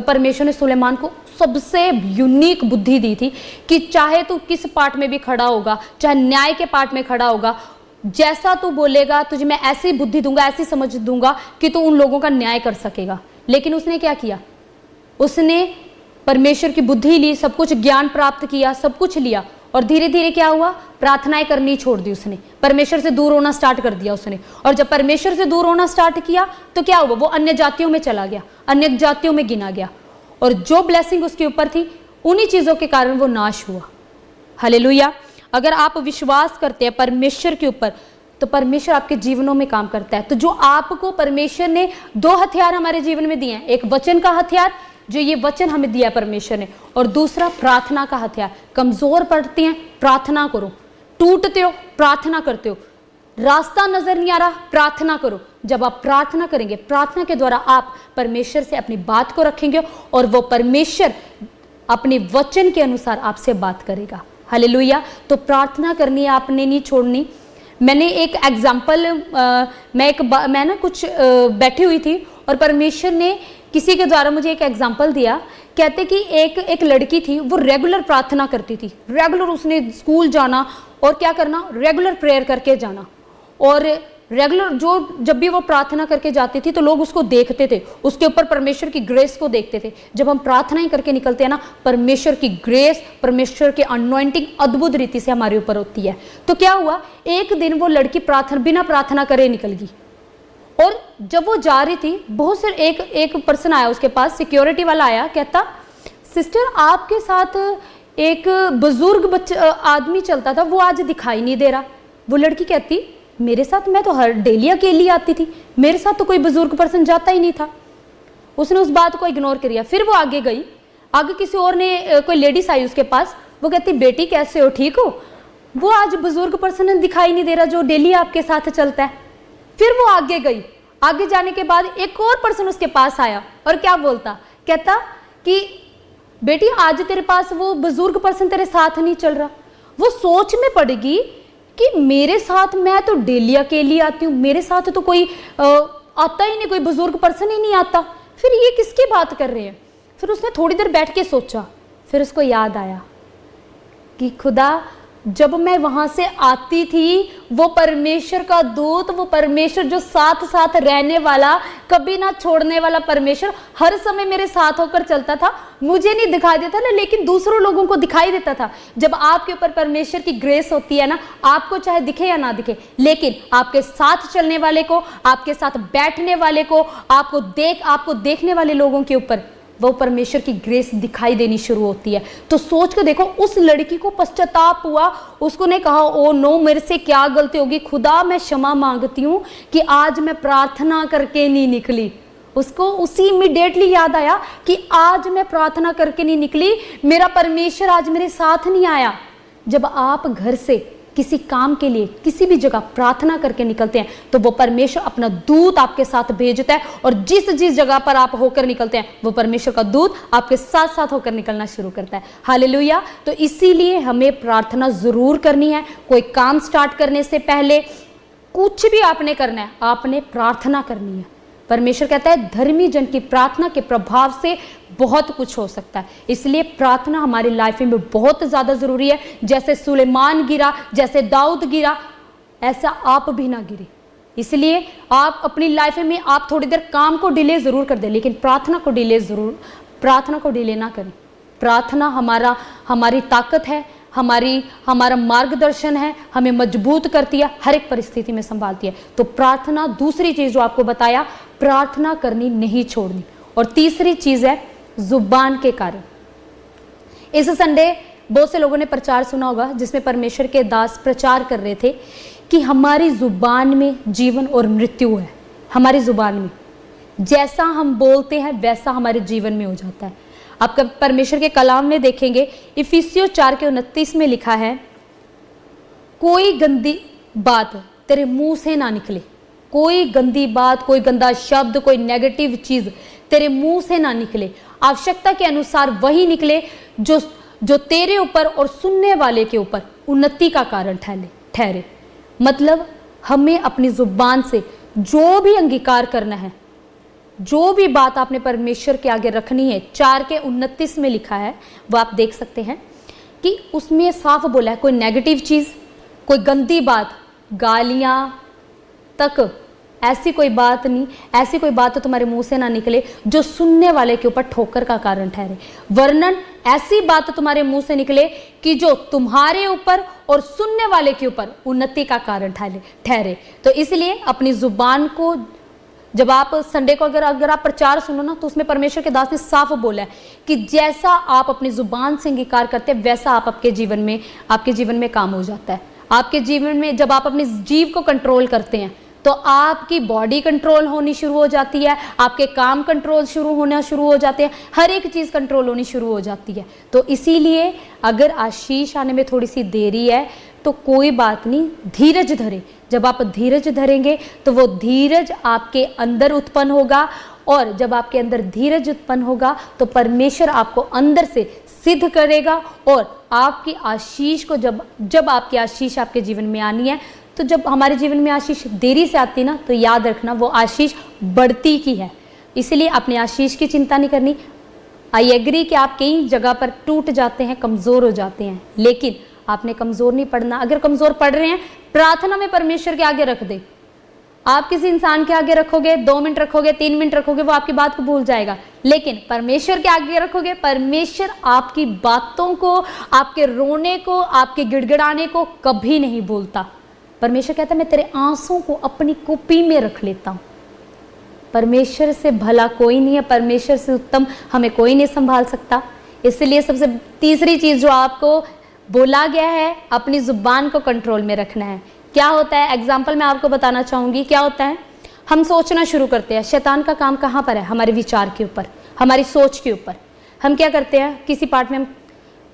परमेश्वर ने सुलेमान को सबसे यूनिक बुद्धि दी थी कि चाहे तू किस पार्ट में भी खड़ा होगा, चाहे न्याय के पार्ट में खड़ा होगा, जैसा तू बोलेगा तुझे मैं ऐसी बुद्धि दूंगा, ऐसी समझ दूंगा कि तू उन लोगों का न्याय कर सकेगा। लेकिन उसने क्या किया, उसने परमेश्वर की बुद्धि ली, सब कुछ ज्ञान प्राप्त किया, सब कुछ लिया, और धीरे धीरे क्या हुआ, प्रार्थनाएं करनी छोड़ दी उसने, परमेश्वर से दूर होना स्टार्ट कर दिया उसने। और जब परमेश्वर से दूर होना स्टार्ट किया तो क्या हुआ, वो अन्य जातियों में चला गया, अन्य जातियों में गिना गया, और जो ब्लेसिंग उसके ऊपर थी उन्हीं चीजों के कारण वो नाश हुआ। हालेलुया। अगर आप विश्वास करते हैं परमेश्वर के ऊपर तो परमेश्वर आपके जीवनों में काम करता है। तो जो आपको परमेश्वर ने 2 हथियार हमारे जीवन में दिए हैं, एक वचन का हथियार, जो ये वचन हमें दिया परमेश्वर ने, और दूसरा प्रार्थना का हथियार। कमजोर पड़ते हैं, प्रार्थना करो, टूटते हो, प्रार्थना करते हो, रास्ता नजर नहीं आ रहा, प्रार्थना करो। जब आप प्रार्थना करेंगे, प्रार्थना के द्वारा आप परमेश्वर से अपनी बात को रखेंगे और वो परमेश्वर अपने वचन के अनुसार आपसे बात करेगा। हालेलुया। तो प्रार्थना करनी है, आपने नहीं छोड़नी। मैंने एक एग्जाम्पल, मैं ना कुछ बैठी हुई थी और परमेश्वर ने किसी के द्वारा मुझे एक एग्जाम्पल दिया। कहते कि एक लड़की थी, वो रेगुलर प्रार्थना करती थी, रेगुलर उसने स्कूल जाना और क्या करना, रेगुलर प्रेयर करके जाना, और रेगुलर जब भी वो प्रार्थना करके जाती थी तो लोग उसको देखते थे, उसके ऊपर परमेश्वर की ग्रेस को देखते थे। जब हम प्रार्थनाएं करके निकलते हैं ना, परमेश्वर की ग्रेस, परमेश्वर की अनॉइंटिंग अद्भुत रीति से हमारे ऊपर होती है। तो क्या हुआ, एक दिन वो लड़की बिना प्रार्थना करे निकल गई, और जब वो जा रही थी, बहुत से एक पर्सन आया उसके पास, सिक्योरिटी वाला आया, कहता सिस्टर आपके साथ एक बुजुर्ग आदमी चलता था, वो आज दिखाई नहीं दे रहा। वो लड़की कहती मेरे साथ, मैं तो हर डेली अकेली आती थी, मेरे साथ तो कोई बुजुर्ग पर्सन जाता ही नहीं था। उसने उस बात को इग्नोर कर दिया। फिर वो आगे गई, आगे किसी और ने, कोई लेडीज आई उसके पास, वो कहती बेटी कैसे हो, ठीक हो? वो आज बुजुर्ग पर्सन दिखाई नहीं दे रहा जो डेली आपके साथ चलता है। फिर वो आगे गई, आगे जाने के बाद एक और पर्सन उसके पास आया और क्या बोलता, कहता कि बेटी आज तेरे पास वो बुजुर्ग पर्सन तेरे साथ नहीं चल रहा। वो सोच में पड़ गई कि मेरे साथ, मैं तो डेली अकेली आती हूँ, मेरे साथ तो कोई आता ही नहीं, कोई बुजुर्ग पर्सन ही नहीं आता, फिर ये किसकी बात कर रहे हैं। फिर उसने थोड़ी देर बैठ के सोचा, फिर उसको याद आया कि खुदा, जब मैं वहां से आती थी, वो परमेश्वर का दूत, वो परमेश्वर जो साथ साथ रहने वाला, कभी ना छोड़ने वाला परमेश्वर हर समय मेरे साथ होकर चलता था। मुझे नहीं दिखाई देता ना, लेकिन दूसरों लोगों को दिखाई देता था। जब आपके ऊपर परमेश्वर की ग्रेस होती है ना, आपको चाहे दिखे या ना दिखे, लेकिन आपके साथ चलने वाले को, आपके साथ बैठने वाले को, आपको देखने वाले लोगों के ऊपर वो परमेश्वर की ग्रेस दिखाई देनी शुरू होती है। तो सोच के देखो, उस लड़की को पश्चाताप हुआ, उसको ने कहा ओ नो, मेरे से क्या गलती होगी, खुदा मैं क्षमा मांगती हूँ कि आज मैं प्रार्थना करके नहीं निकली। उसको उसी इमीडिएटली याद आया कि आज मैं प्रार्थना करके नहीं निकली, मेरा परमेश्वर आज मेरे साथ नहीं आया। जब आप घर से किसी काम के लिए किसी भी जगह प्रार्थना करके निकलते हैं तो वो परमेश्वर अपना दूत आपके साथ भेजता है, और जिस जगह पर आप होकर निकलते हैं वो परमेश्वर का दूत आपके साथ साथ होकर निकलना शुरू करता है। हालेलुया। तो इसीलिए हमें प्रार्थना जरूर करनी है। कोई काम स्टार्ट करने से पहले, कुछ भी आपने करना है, आपने प्रार्थना करनी है। परमेश्वर कहता है धर्मी जन की प्रार्थना के प्रभाव से बहुत कुछ हो सकता है। इसलिए प्रार्थना हमारी लाइफ में बहुत ज़्यादा ज़रूरी है। जैसे सुलेमान गिरा, जैसे दाऊद गिरा, ऐसा आप भी ना गिरे। इसलिए आप अपनी लाइफ में आप थोड़ी देर काम को डिले ज़रूर कर दें, लेकिन प्रार्थना को डिले ना करें। प्रार्थना हमारी ताकत है, हमारा मार्गदर्शन है, हमें मजबूत करती है, हर एक परिस्थिति में संभालती है। तो प्रार्थना, दूसरी चीज़ जो आपको बताया, प्रार्थना करनी नहीं छोड़नी। और तीसरी चीज़ है जुबान के कारण। इस संडे बहुत से लोगों ने प्रचार सुना होगा जिसमें परमेश्वर के दास प्रचार कर रहे थे कि हमारी जुबान में जीवन और मृत्यु है। हमारी जुबान में जैसा हम बोलते हैं वैसा हमारे जीवन में हो जाता है। आप परमेश्वर के कलाम में देखेंगे, इफिसियों 4:29 में लिखा है, कोई गंदी बात तेरे मुंह से ना निकले। कोई गंदी बात, कोई गंदा शब्द, कोई नेगेटिव चीज तेरे मुंह से ना निकले। आवश्यकता के अनुसार वही निकले जो तेरे ऊपर और सुनने वाले के ऊपर उन्नति का कारण ठहरे। मतलब हमें अपनी जुबान से जो भी अंगीकार करना है, जो भी बात आपने परमेश्वर के आगे रखनी है, 4:29 में लिखा है, वो आप देख सकते हैं कि उसमें साफ बोला है, कोई नेगेटिव चीज, कोई गंदी बात, गालियां तक ऐसी कोई बात नहीं, ऐसी कोई बात तो तुम्हारे मुंह से ना निकले जो सुनने वाले के ऊपर ठोकर का कारण ठहरे, वरन ऐसी बात तुम्हारे मुंह से निकले कि जो तुम्हारे ऊपर और सुनने वाले के ऊपर उन्नति का कारण ठहरे। तो इसलिए अपनी जुबान को, जब आप संडे को अगर आप प्रचार सुनो ना, तो उसमें परमेश्वर के दास ने साफ बोला है कि जैसा आप अपनी जुबान से अंगीकार करते हैं वैसा आप आपके जीवन में काम हो जाता है। आपके जीवन में जब आप अपने जीव को कंट्रोल करते हैं तो आपकी बॉडी कंट्रोल होनी शुरू हो जाती है, आपके काम कंट्रोल होना शुरू हो जाते हैं, हर एक चीज़ कंट्रोल होनी शुरू हो जाती है। तो इसीलिए अगर आशीष आने में थोड़ी सी देरी है तो कोई बात नहीं, धीरज धरे। जब आप धीरज धरेंगे तो वो धीरज आपके अंदर उत्पन्न होगा, और जब आपके अंदर धीरज उत्पन्न होगा तो परमेश्वर आपको अंदर से सिद्ध करेगा। और आपकी आशीष को जब आपकी आशीष आपके जीवन में आनी है, तो जब हमारे जीवन में आशीष देरी से आती ना, तो याद रखना वो आशीष बढ़ती की है। इसलिए अपनी आशीष की चिंता नहीं करनी। आई एग्री कि आप कई जगह पर टूट जाते हैं, कमज़ोर हो जाते हैं, लेकिन आपने कमज़ोर नहीं पड़ना। अगर कमज़ोर पड़ रहे हैं, प्रार्थना में परमेश्वर के आगे रख दे। आप किसी इंसान के आगे रखोगे, 2 मिनट रखोगे, 3 मिनट रखोगे, वो आपकी बात को भूल जाएगा। लेकिन परमेश्वर के आगे रखोगे, परमेश्वर आपकी बातों को, आपके रोने को, आपके गिड़गिड़ाने को कभी नहीं भूलता। परमेश्वर कहता है मैं तेरे आंसुओं को अपनी कुप्पी में रख लेता हूँ। परमेश्वर से भला कोई नहीं है, परमेश्वर से उत्तम हमें कोई नहीं संभाल सकता। इसलिए सबसे तीसरी चीज़ जो आपको बोला गया है, अपनी जुबान को कंट्रोल में रखना है। क्या होता है, एग्जाम्पल मैं आपको बताना चाहूँगी। क्या होता है, हम सोचना शुरू करते हैं। शैतान का काम कहाँ पर है? हमारे विचार के ऊपर, हमारी सोच के ऊपर। हम क्या करते हैं, किसी पार्ट में हम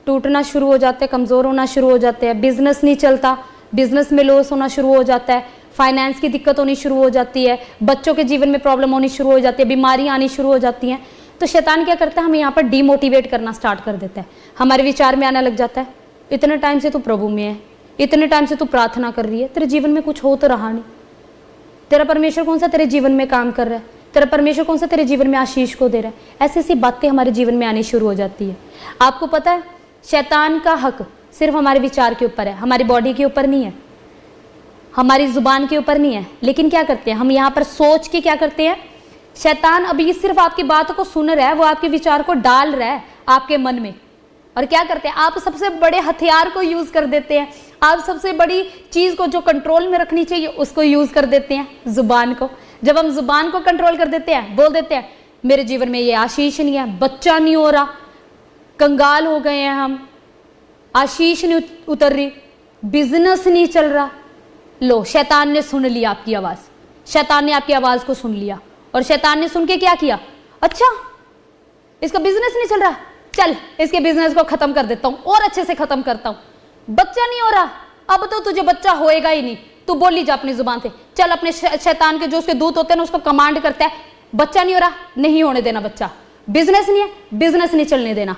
टूटना शुरू हो जाते हैं, कमज़ोर होना शुरू हो जाते हैं, बिजनेस नहीं चलता, बिजनेस में लॉस होना शुरू हो जाता है, फाइनेंस की दिक्कत होनी शुरू हो जाती है, बच्चों के जीवन में प्रॉब्लम होनी शुरू हो जाती है, बीमारियाँ आनी शुरू हो जाती हैं। तो शैतान क्या करता है, हमें यहाँ पर डीमोटिवेट करना स्टार्ट कर देता है। हमारे विचार में आने लग जाता है, इतने टाइम से तू प्रभु में है, इतने टाइम से तू प्रार्थना कर रही है, तेरे जीवन में कुछ हो तो रहा नहीं। तेरा परमेश्वर कौन सा तेरे जीवन में काम कर रहा है? तेरा परमेश्वर कौन सा तेरे जीवन में आशीष को दे रहा है? ऐसी ऐसी बातें हमारे जीवन में आनी शुरू हो जाती है। आपको पता है, शैतान का हक सिर्फ हमारे विचार के ऊपर है, हमारी बॉडी के ऊपर नहीं है, हमारी जुबान के ऊपर नहीं है। लेकिन क्या करते हैं हम, यहाँ पर सोच के क्या करते हैं, शैतान अभी सिर्फ आपकी बातों को सुन रहा है, वो आपके विचार को डाल रहा है आपके मन में। और क्या करते हैं, आप सबसे बड़े हथियार को यूज कर देते हैं, आप सबसे बड़ी चीज को जो कंट्रोल में रखनी चाहिए उसको यूज कर देते हैं, जुबान को। जब हम जुबान को कंट्रोल कर देते हैं, बोल देते हैं मेरे जीवन में ये आशीष नहीं है, बच्चा नहीं हो रहा, कंगाल हो गए हैं हम, आशीष नहीं उतर रही, बिजनेस नहीं चल रहा। लो, शैतान ने सुन लिया आपकी आवाज, शैतान ने आपकी आवाज को सुन लिया, और शैतान ने सुन के क्या किया, अच्छा इसका बिजनेस नहीं चल रहा, चल इसके बिजनेस को खत्म कर देता हूं और अच्छे से खत्म करता हूं। बच्चा नहीं हो रहा, अब तो तुझे बच्चा होएगा ही नहीं, तू बोली जा अपनी जुबान से, चल अपने शैतान के जो उसके दूत होते हैं ना उसको कमांड करता है, बच्चा नहीं हो रहा, नहीं होने देना बच्चा, बिजनेस नहीं है, बिजनेस नहीं चलने देना,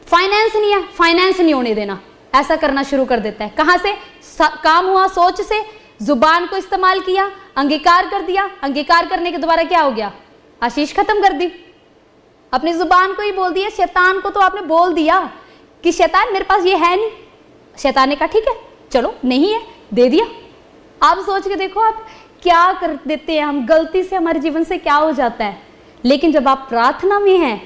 फाइनेंस नहीं है, फाइनेंस नहीं होने देना। ऐसा करना शुरू कर देता है। कहां से काम हुआ, सोच से, जुबान को इस्तेमाल किया, अंगीकार कर दिया, अंगीकार करने के द्वारा क्या हो गया, आशीष खत्म कर दी। अपनी जुबान को ही बोल दिया, शैतान को तो आपने बोल दिया कि शैतान मेरे पास ये है नहीं, शैतान ने कहा ठीक है चलो नहीं है, दे दिया। आप सोच के देखो आप क्या कर देते हैं हम, गलती से हमारे जीवन से क्या हो जाता है। लेकिन जब आप प्रार्थना में हैं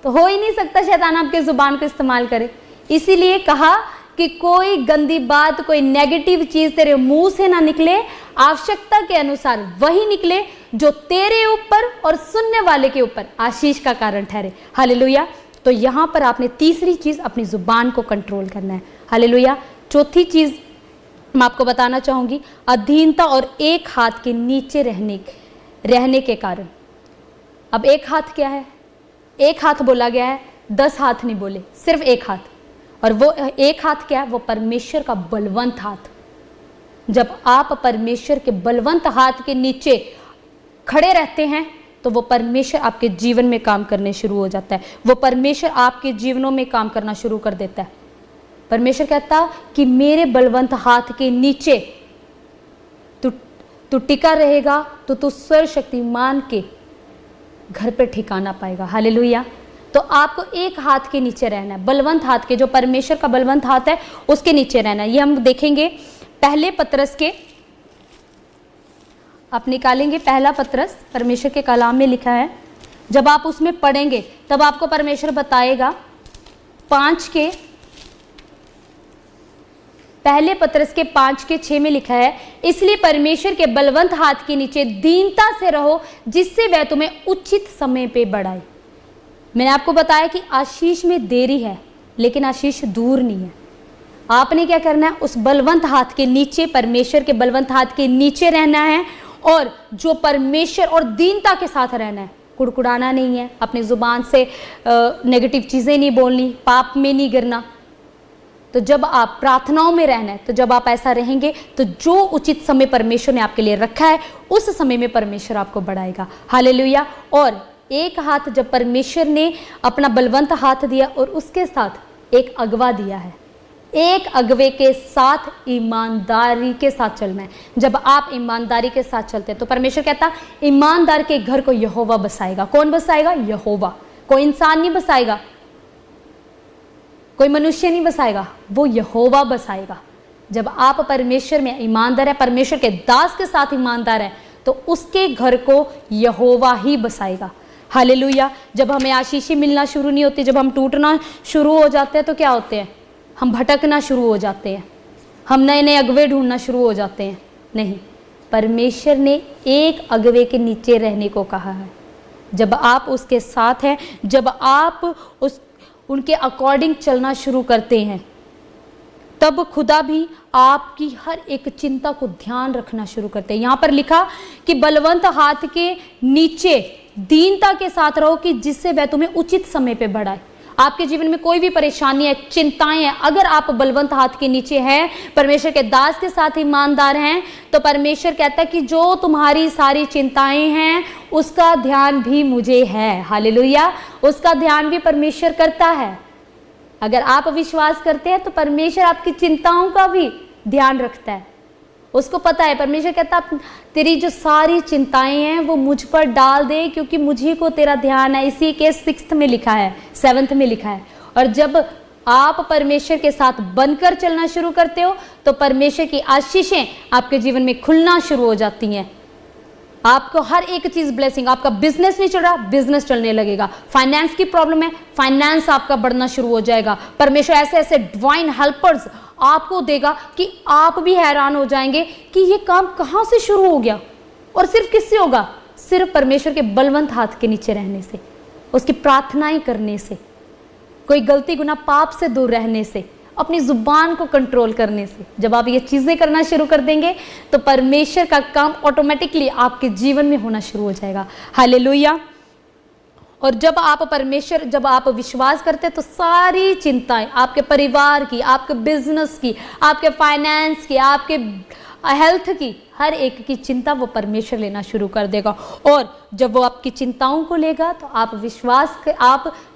तो हो ही नहीं सकता शैतान आपके जुबान को इस्तेमाल करे। इसीलिए कहा कि कोई गंदी बात, कोई नेगेटिव चीज तेरे मुंह से ना निकले, आवश्यकता के अनुसार वही निकले जो तेरे ऊपर और सुनने वाले के ऊपर आशीष का कारण ठहरे। हालेलुया। तो यहां पर आपने तीसरी चीज अपनी जुबान को कंट्रोल करना है। हालेलुया। चौथी चीज मैं आपको बताना चाहूंगी, अधीनता और एक हाथ के नीचे रहने के कारण। अब एक हाथ क्या है, एक हाथ बोला गया है, 10 हाथ नहीं बोले, सिर्फ एक हाथ। और वो एक हाथ क्या है, वो परमेश्वर का बलवंत हाथ। जब आप परमेश्वर के बलवंत हाथ के नीचे खड़े रहते हैं तो वो परमेश्वर आपके जीवन में काम करने शुरू हो जाता है, वो परमेश्वर आपके जीवनों में काम करना शुरू कर देता है। परमेश्वर कहता कि मेरे बलवंत हाथ के नीचे तू टिका रहेगा तो तू सर्वशक्तिमान के घर पे ठिकाना पाएगा। हालेलुया। तो आपको एक हाथ के नीचे रहना है, बलवंत हाथ के, जो परमेश्वर का बलवंत हाथ है उसके नीचे रहना है। ये हम देखेंगे पहले पतरस के आप निकालेंगे पहला पत्रस, परमेश्वर के कलाम में लिखा है। जब आप उसमें पढ़ेंगे तब आपको परमेश्वर बताएगा। 5 के पहले पत्रस के 5 के 6 में लिखा है, इसलिए परमेश्वर के बलवंत हाथ के नीचे दीनता से रहो, जिससे वह तुम्हें उचित समय पे बढ़ाए। मैंने आपको बताया कि आशीष में देरी है, लेकिन आशीष दूर नहीं है। आपने क्या करना है, उस बलवंत हाथ के नीचे, परमेश्वर के बलवंत हाथ के नीचे रहना है, और जो परमेश्वर और दीनता के साथ रहना है। कुड़कुड़ाना नहीं है, अपनी जुबान से नेगेटिव चीजें नहीं बोलनी, पाप में नहीं गिरना। तो जब आप प्रार्थनाओं में रहना है, तो जब आप ऐसा रहेंगे तो जो उचित समय परमेश्वर ने आपके लिए रखा है, उस समय में परमेश्वर आपको बढ़ाएगा। हालेलुया। और एक हाथ जब परमेश्वर ने अपना बलवंत हाथ दिया, और उसके साथ एक अगवा दिया है। एक अगवे के साथ ईमानदारी के साथ चलना है। जब आप ईमानदारी के साथ चलते हैं तो परमेश्वर कहता, ईमानदार के घर को यहोवा बसाएगा। कौन बसाएगा? यहोवा। कोई इंसान नहीं बसाएगा, कोई मनुष्य नहीं बसाएगा, वो यहोवा बसाएगा। जब आप परमेश्वर में ईमानदार है, परमेश्वर के दास के साथ ईमानदार है, तो उसके घर को यहोवा ही बसाएगा। हालेलुया। जब हमें आशीषें मिलना शुरू नहीं होती, जब हम टूटना शुरू हो जाते हैं, तो क्या होते हैं? हम भटकना शुरू हो जाते हैं, हम नए नए अगवे ढूंढना शुरू हो जाते हैं। नहीं, परमेश्वर ने एक अगवे के नीचे रहने को कहा है। जब आप उसके साथ हैं, जब आप उनके अकॉर्डिंग चलना शुरू करते हैं, तब खुदा भी आपकी हर एक चिंता को ध्यान रखना शुरू करते हैं। यहाँ पर लिखा कि बलवंत हाथ के नीचे दीनता के साथ रहो, कि जिससे वह तुम्हें उचित समय पे बढ़ाए। आपके जीवन में कोई भी परेशानी है, चिंताएं हैं, अगर आप बलवंत हाथ के नीचे हैं, परमेश्वर के दास के साथ ईमानदार हैं, तो परमेश्वर कहता है कि जो तुम्हारी सारी चिंताएं हैं, उसका ध्यान भी मुझे है। हालेलुया। उसका ध्यान भी परमेश्वर करता है। अगर आप विश्वास करते हैं तो परमेश्वर आपकी चिंताओं का भी ध्यान रखता है। उसको पता है, परमेश्वर कहता है तेरी जो सारी चिंताएं हैं वो मुझ पर डाल दे, क्योंकि मुझे को तेरा ध्यान है। इसी के 6 में लिखा है, 7 में लिखा है। और जब आप परमेश्वर के साथ बनकर चलना शुरू करते हो, तो परमेश्वर की आशीषें आपके जीवन में खुलना शुरू हो जाती हैं। आपको हर एक चीज ब्लेसिंग। आपका बिजनेस नहीं चल रहा, बिजनेस चलने लगेगा। फाइनेंस की प्रॉब्लम है, फाइनेंस आपका बढ़ना शुरू हो जाएगा। परमेश्वर ऐसे ऐसे डिवाइन हेल्पर्स आपको देगा कि आप भी हैरान हो जाएंगे कि ये काम कहां से शुरू हो गया। और सिर्फ किससे होगा? सिर्फ परमेश्वर के बलवंत हाथ के नीचे रहने से, उसकी प्रार्थनाएं करने से, कोई गलती गुनाह पाप से दूर रहने से, अपनी जुबान को कंट्रोल करने से। जब आप ये चीजें करना शुरू कर देंगे, तो परमेश्वर का काम ऑटोमेटिकली आपके जीवन में होना शुरू हो जाएगा। हालेलुया। और जब आप विश्वास करते हैं, तो सारी चिंताएं आपके परिवार की, आपके बिजनेस की, आपके फाइनेंस की, आपके हेल्थ की, हर एक की चिंता वो परमेश्वर लेना शुरू कर देगा। और जब वो आपकी चिंताओं को लेगा, तो आप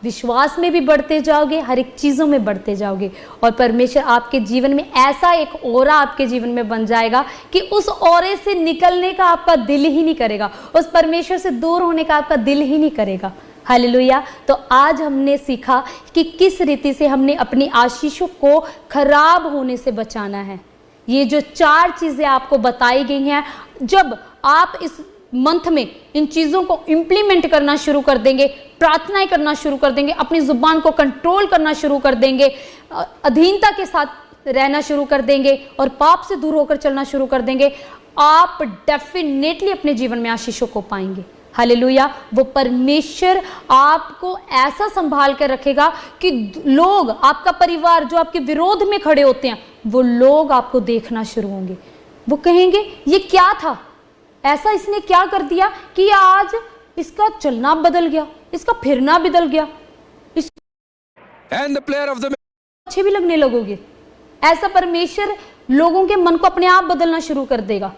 विश्वास में भी बढ़ते जाओगे, हर एक चीज़ों में बढ़ते जाओगे। और परमेश्वर आपके जीवन में ऐसा एक ओरा आपके जीवन में बन जाएगा कि उस ओरे से निकलने का आपका दिल ही नहीं करेगा, उस परमेश्वर से दूर होने का आपका दिल ही नहीं करेगा। हालेलुया। तो आज हमने सीखा कि किस रीति से हमने अपनी आशीषों को खराब होने से बचाना है। ये जो 4 चीजें आपको बताई गई हैं, जब आप इस मंथ में इन चीजों को इंप्लीमेंट करना शुरू कर देंगे, प्रार्थनाएं करना शुरू कर देंगे, अपनी जुबान को कंट्रोल करना शुरू कर देंगे, अधीनता के साथ रहना शुरू कर देंगे और पाप से दूर होकर चलना शुरू कर देंगे, आप डेफिनेटली अपने जीवन में आशीषों को पाएंगे। हालेलुया। वो परमेश्वर आपको ऐसा संभाल कर रखेगा कि लोग, आपका परिवार जो आपके विरोध में खड़े होते हैं, वो लोग आपको देखना शुरू होंगे। वो कहेंगे ये क्या था, ऐसा इसने क्या कर दिया कि आज इसका चलना बदल गया, इसका फिरना बदल गया, अच्छे भी लगने लगोगे। ऐसा परमेश्वर लोगों के मन को अपने आप बदलना शुरू कर देगा।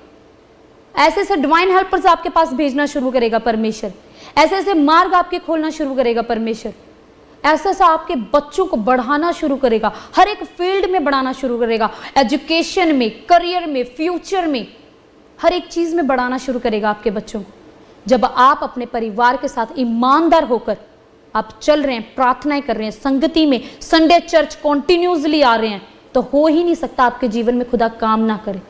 ऐसे ऐसे डिवाइन हेल्पर्स आपके पास भेजना शुरू करेगा परमेश्वर। ऐसे ऐसे मार्ग आपके खोलना शुरू करेगा परमेश्वर। ऐसा ऐसा आपके बच्चों को बढ़ाना शुरू करेगा, हर एक फील्ड में बढ़ाना शुरू करेगा, एजुकेशन में, करियर में, फ्यूचर में, हर एक चीज में बढ़ाना शुरू करेगा आपके बच्चों को। जब आप अपने परिवार के साथ ईमानदार होकर आप चल रहे हैं, प्रार्थनाएं कर रहे हैं, संगति में, संडे चर्च कॉन्टिन्यूसली आ रहे हैं, तो हो ही नहीं सकता आपके जीवन में खुदा काम ना करे।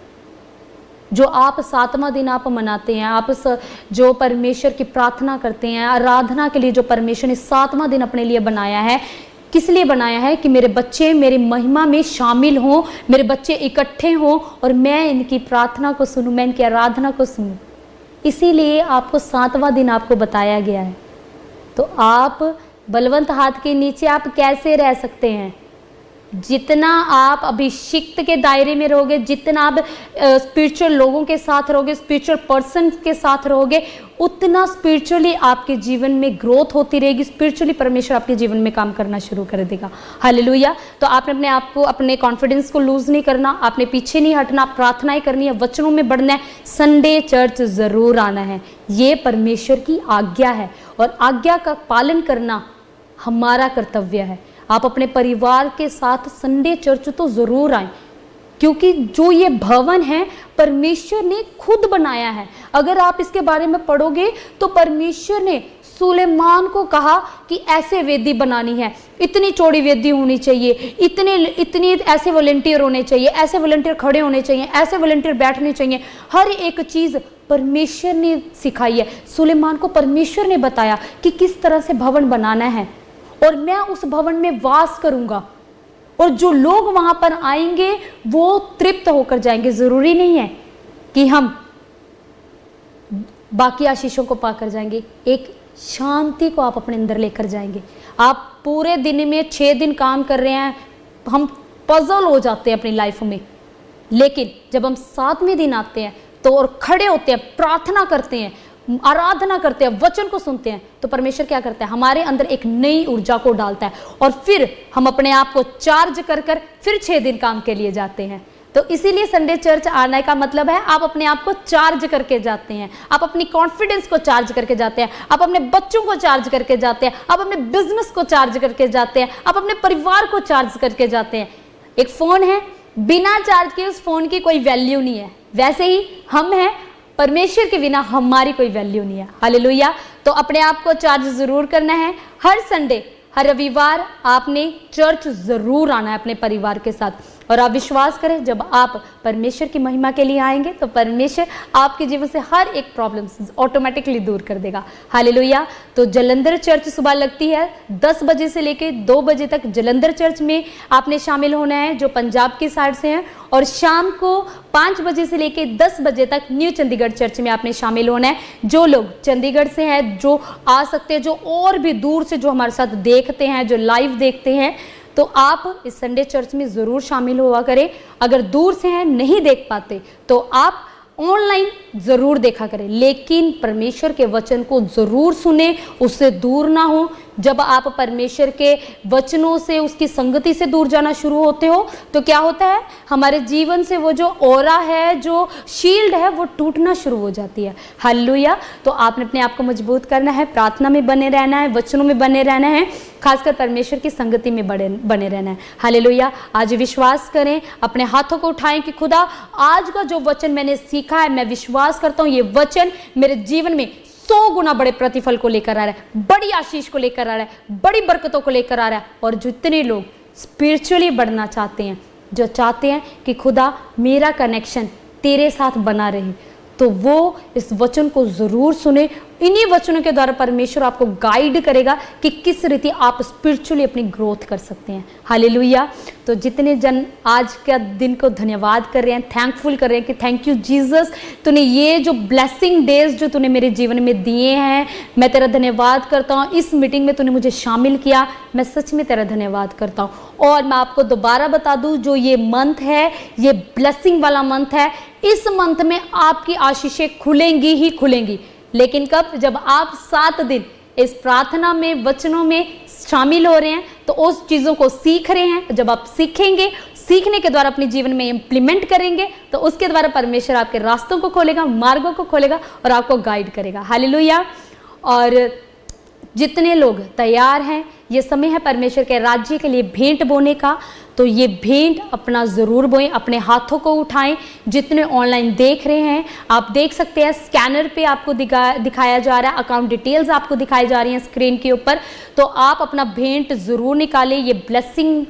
जो आप 7वां दिन आप मनाते हैं, आप जो परमेश्वर की प्रार्थना करते हैं, आराधना के लिए जो परमेश्वर ने 7वां दिन अपने लिए बनाया है, किस लिए बनाया है? कि मेरे बच्चे मेरी महिमा में शामिल हों, मेरे बच्चे इकट्ठे हों और मैं इनकी प्रार्थना को सुनूं, मैं इनकी आराधना को सुनूं। इसीलिए आपको 7वां दिन आपको बताया गया है। तो आप बलवंत हाथ के नीचे आप कैसे रह सकते हैं? जितना आप अभिषिक्त के दायरे में रहोगे, जितना आप स्पिरिचुअल लोगों के साथ रहोगे, स्पिरिचुअल पर्सन के साथ रहोगे, उतना स्पिरिचुअली आपके जीवन में ग्रोथ होती रहेगी। स्पिरिचुअली परमेश्वर आपके जीवन में काम करना शुरू कर देगा। हालेलुया। तो आपने अपने आप को, अपने कॉन्फिडेंस को लूज नहीं करना, आपने पीछे नहीं हटना, प्रार्थनाएं करनी है, वचनों में बढ़ना है, संडे चर्च जरूर आना है। ये परमेश्वर की आज्ञा है और आज्ञा का पालन करना हमारा कर्तव्य है। आप अपने परिवार के साथ संडे चर्च तो ज़रूर आएं, क्योंकि जो ये भवन है परमेश्वर ने खुद बनाया है। अगर आप इसके बारे में पढ़ोगे तो परमेश्वर ने सुलेमान को कहा कि ऐसे वेदी बनानी है, इतनी चौड़ी वेदी होनी चाहिए, इतनी ऐसे वॉलंटियर होने चाहिए, ऐसे वॉलंटियर खड़े होने चाहिए, ऐसे वॉलंटियर बैठने चाहिए। हर एक चीज़ परमेश्वर ने सिखाई है। सुलेमान को परमेश्वर ने बताया कि किस तरह से भवन बनाना है और मैं उस भवन में वास करूंगा और जो लोग वहां पर आएंगे वो तृप्त होकर जाएंगे। जरूरी नहीं है कि हम बाकी आशीषों को पाकर जाएंगे, एक शांति को आप अपने अंदर लेकर जाएंगे। आप पूरे दिन में 6 दिन काम कर रहे हैं, हम पजल हो जाते हैं अपनी लाइफ में, लेकिन जब हम 7वें दिन आते हैं तो और खड़े होते हैं, प्रार्थना करते हैं, आराधना करते हैं, वचन को सुनते हैं, तो परमेश्वर क्या करता है? हमारे अंदर एक नई ऊर्जा को डालता है और फिर हम अपने आप को चार्ज कर फिर 6 दिन काम के लिए जाते हैं। तो इसीलिए संडे चर्च आने का मतलब है आप अपने आप को चार्ज करके जाते हैं, आप अपनी कॉन्फिडेंस को चार्ज करके जाते हैं, आप अपने बच्चों को चार्ज करके जाते हैं, आप अपने बिजनेस को चार्ज करके जाते हैं, आप अपने परिवार को चार्ज करके जाते हैं। एक फ़ोन है, बिना चार्ज के उस फ़ोन की कोई वैल्यू नहीं है, वैसे ही हम हैं, परमेश्वर के बिना हमारी कोई वैल्यू नहीं है। हालेलुया। तो अपने आप को चार्ज ज़रूर करना है। हर संडे, हर रविवार आपने चर्च ज़रूर आना है अपने परिवार के साथ। और आप विश्वास करें, जब आप परमेश्वर की महिमा के लिए आएंगे तो परमेश्वर आपके जीवन से हर एक प्रॉब्लम ऑटोमेटिकली दूर कर देगा। हालेलुया। तो जलंधर चर्च सुबह लगती है 10 बजे से लेकर 2 बजे तक जलंधर चर्च में आपने शामिल होना है, जो पंजाब की साइड से हैं। और शाम को 5 बजे से लेकर 10 बजे तक न्यू चंडीगढ़ चर्च में आपने शामिल होना है। जो लोग चंडीगढ़ से हैं, जो आ सकते हैं, जो और भी दूर से जो हमारे साथ देखते हैं, जो लाइव देखते हैं, तो आप इस संडे चर्च में ज़रूर शामिल हुआ करें। अगर दूर से हैं, नहीं देख पाते, तो आप ऑनलाइन ज़रूर देखा करें, लेकिन परमेश्वर के वचन को ज़रूर सुने, उससे दूर ना हो। जब आप परमेश्वर के वचनों से, उसकी संगति से दूर जाना शुरू होते हो तो क्या होता है? हमारे जीवन से वो जो ऑरा है, जो शील्ड है, वो टूटना शुरू हो जाती है। हालेलुया। तो आपने अपने आप को मजबूत करना है, प्रार्थना में बने रहना है, वचनों में बने रहना है, खासकर परमेश्वर की संगति में बने रहना है। हालेलुया। आज विश्वास करें, अपने हाथों को उठाएं कि खुदा, आज का जो वचन मैंने सीखा है, मैं विश्वास करता हूँ ये वचन मेरे जीवन में 100 गुना बड़े प्रतिफल को लेकर आ रहा है, बड़ी आशीष को लेकर आ रहा है, बड़ी बरकतों को लेकर आ रहा है। और जितने लोग स्पिरिचुअली बढ़ना चाहते हैं, जो चाहते हैं कि खुदा मेरा कनेक्शन तेरे साथ बना रहे, तो वो इस वचन को ज़रूर सुने। इन्हीं वचनों के द्वारा परमेश्वर आपको गाइड करेगा कि किस रीति आप स्पिरिचुअली अपनी ग्रोथ कर सकते हैं। हालेलुया। तो जितने जन आज का दिन को धन्यवाद कर रहे हैं, थैंकफुल कर रहे हैं कि थैंक यू जीसस, तूने ये जो ब्लेसिंग डेज जो तूने मेरे जीवन में दिए हैं, मैं तेरा धन्यवाद करता हूँ। इस मीटिंग में तूने मुझे शामिल किया, मैं सच में तेरा धन्यवाद करता हूँ। और मैं आपको दोबारा बता दूँ, जो ये मंथ है, ये ब्लेसिंग वाला मंथ है। इस मंथ में आपकी आशीषें खुलेंगी ही खुलेंगी, लेकिन कब? जब आप 7 दिन इस प्रार्थना में, वचनों में शामिल हो रहे हैं, तो उस चीज़ों को सीख रहे हैं। जब आप सीखेंगे, सीखने के द्वारा अपने जीवन में इम्प्लीमेंट करेंगे, तो उसके द्वारा परमेश्वर आपके रास्तों को खोलेगा, मार्गों को खोलेगा और आपको गाइड करेगा। हालेलुया। और जितने लोग तैयार हैं ये समय है परमेश्वर के राज्य के लिए भेंट बोने का। तो ये भेंट अपना ज़रूर बोएं, अपने हाथों को उठाएं। जितने ऑनलाइन देख रहे हैं आप देख सकते हैं, स्कैनर पे आपको दिखाया जा रहा है, अकाउंट डिटेल्स आपको दिखाई जा रही हैं स्क्रीन के ऊपर। तो आप अपना भेंट ज़रूर निकालें। ये ब्लेसिंग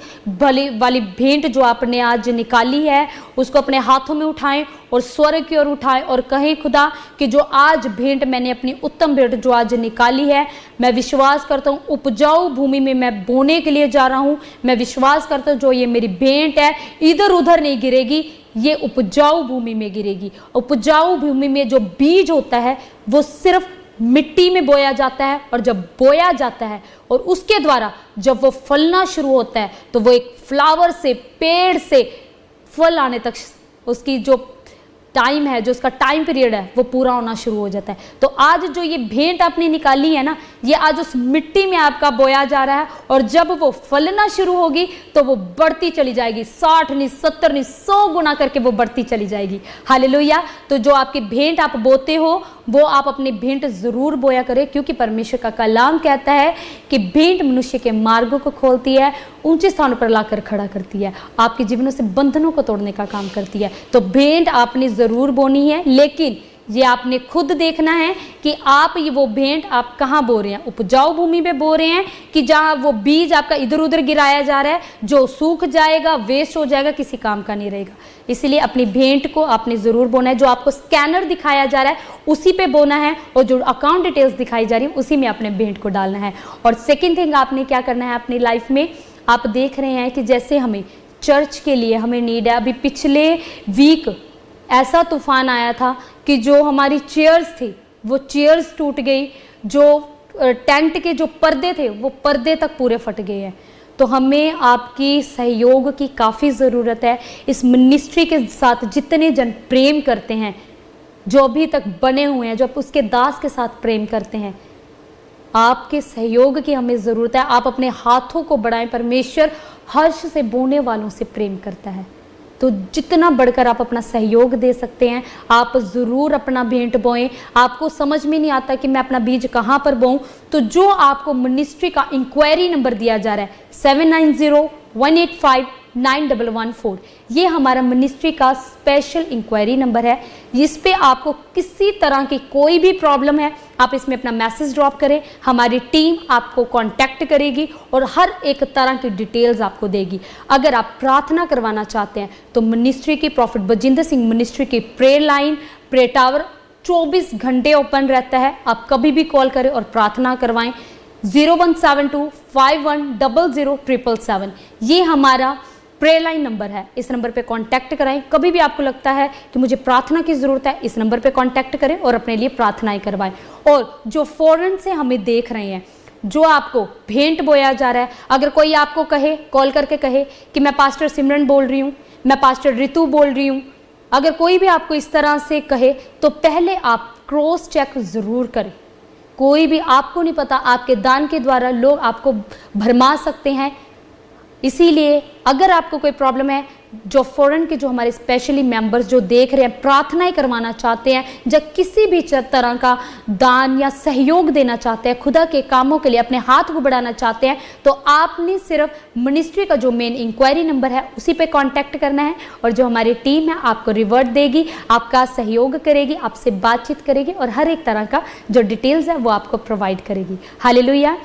वाली भेंट जो आपने आज निकाली है उसको अपने हाथों में उठाएं और स्वर्ग की ओर उठाएं और कहें खुदा कि जो आज भेंट मैंने अपनी उत्तम भेंट जो आज निकाली है, मैं विश्वास करता हूँ उपजाऊ भूमि में मैं बोने के लिए जा रहा हूँ। मैं विश्वास करता हूँ जो ये मेरी भेंट है इधर उधर नहीं गिरेगी, ये उपजाऊ भूमि में गिरेगी। उपजाऊ भूमि में जो बीज होता है वो सिर्फ मिट्टी में बोया जाता है, और जब बोया जाता है और उसके द्वारा जब वो फलना शुरू होता है तो वो एक फ्लावर से, पेड़ से फल आने तक उसकी जो टाइम है, जो उसका टाइम पीरियड है वो पूरा होना शुरू हो जाता है। तो आज जो ये भेंट आपने निकाली है ना, ये आज उस मिट्टी में आपका बोया जा रहा है, और जब वो फलना शुरू होगी तो वो बढ़ती चली जाएगी। 60 नहीं, 70 नहीं, 100 गुना करके वो बढ़ती चली जाएगी। हालेलुया। तो जो आपकी भेंट आप बोते हो वो आप अपनी भेंट ज़रूर बोया करें, क्योंकि परमेश्वर का कलाम कहता है कि भेंट मनुष्य के मार्गों को खोलती है, ऊंचे स्थानों पर लाकर खड़ा करती है, आपके जीवनों से बंधनों को तोड़ने का काम करती है। तो भेंट आपने ज़रूर बोनी है, लेकिन ये आपने खुद देखना है कि आप ये वो भेंट आप कहाँ बो रहे हैं। उपजाऊ भूमि में बो रहे हैं कि जहाँ वो बीज आपका इधर उधर गिराया जा रहा है, जो सूख जाएगा, वेस्ट हो जाएगा, किसी काम का नहीं रहेगा। इसलिए अपनी भेंट को आपने ज़रूर बोना है। जो आपको स्कैनर दिखाया जा रहा है उसी पे बोना है, और जो अकाउंट डिटेल्स दिखाई जा रही है उसी में अपने भेंट को डालना है। और सेकेंड थिंग आपने क्या करना है अपनी लाइफ में, आप देख रहे हैं कि जैसे हमें चर्च के लिए हमें नीड है। अभी पिछले वीक ऐसा तूफान आया था कि जो हमारी चेयर्स थी वो चेयर्स टूट गई, जो टेंट के जो पर्दे थे वो पर्दे तक पूरे फट गए हैं। तो हमें आपकी सहयोग की काफ़ी ज़रूरत है। इस मिनिस्ट्री के साथ जितने जन प्रेम करते हैं, जो अभी तक बने हुए हैं, जो उसके दास के साथ प्रेम करते हैं, आपके सहयोग की हमें ज़रूरत है। आप अपने हाथों को बढ़ाएं। परमेश्वर हर्ष से बोने वालों से प्रेम करता है। तो जितना बढ़कर आप अपना सहयोग दे सकते हैं आप ज़रूर अपना भेंट बोएं। आपको समझ में नहीं आता कि मैं अपना बीज कहाँ पर बोऊं, तो जो आपको मिनिस्ट्री का इंक्वायरी नंबर दिया जा रहा है 7901859114, ये हमारा मिनिस्ट्री का स्पेशल इंक्वायरी नंबर है। इस पे आपको किसी तरह की कोई भी प्रॉब्लम है आप इसमें अपना मैसेज ड्रॉप करें, हमारी टीम आपको कांटेक्ट करेगी और हर एक तरह की डिटेल्स आपको देगी। अगर आप प्रार्थना करवाना चाहते हैं तो मिनिस्ट्री की, प्रॉफिट बजिंदर सिंह मिनिस्ट्री की प्रेयर लाइन, प्रेयर टावर 24 घंटे ओपन रहता है। आप कभी भी कॉल करें और प्रार्थना करवाएं। 0172510077 ये हमारा प्रेयर लाइन नंबर है। इस नंबर पे कांटेक्ट कराएं। कभी भी आपको लगता है कि मुझे प्रार्थना की ज़रूरत है, इस नंबर पे कांटेक्ट करें और अपने लिए प्रार्थनाएं करवाएं। और जो फॉरेन से हमें देख रहे हैं, जो आपको भेंट बोया जा रहा है, अगर कोई आपको कहे, कॉल करके कहे कि मैं पास्टर सिमरन बोल रही हूँ, मैं पास्टर रितु बोल रही हूँ, अगर कोई भी आपको इस तरह से कहे तो पहले आप क्रॉस चेक ज़रूर करें। कोई भी, आपको नहीं पता, आपके दान के द्वारा लोग आपको भरमा सकते हैं। इसीलिए अगर आपको कोई प्रॉब्लम है, जो फॉरेन के जो हमारे स्पेशली मेंबर्स जो देख रहे हैं, प्रार्थनाएं करवाना चाहते हैं, जब किसी भी तरह का दान या सहयोग देना चाहते हैं, खुदा के कामों के लिए अपने हाथ को बढ़ाना चाहते हैं, तो आपने सिर्फ मिनिस्ट्री का जो मेन इंक्वायरी नंबर है उसी पे कांटेक्ट करना है, और जो हमारी टीम है आपको रिवर्ट देगी, आपका सहयोग करेगी, आपसे बातचीत करेगी और हर एक तरह का जो डिटेल्स है वो आपको प्रोवाइड करेगी। हालेलुया।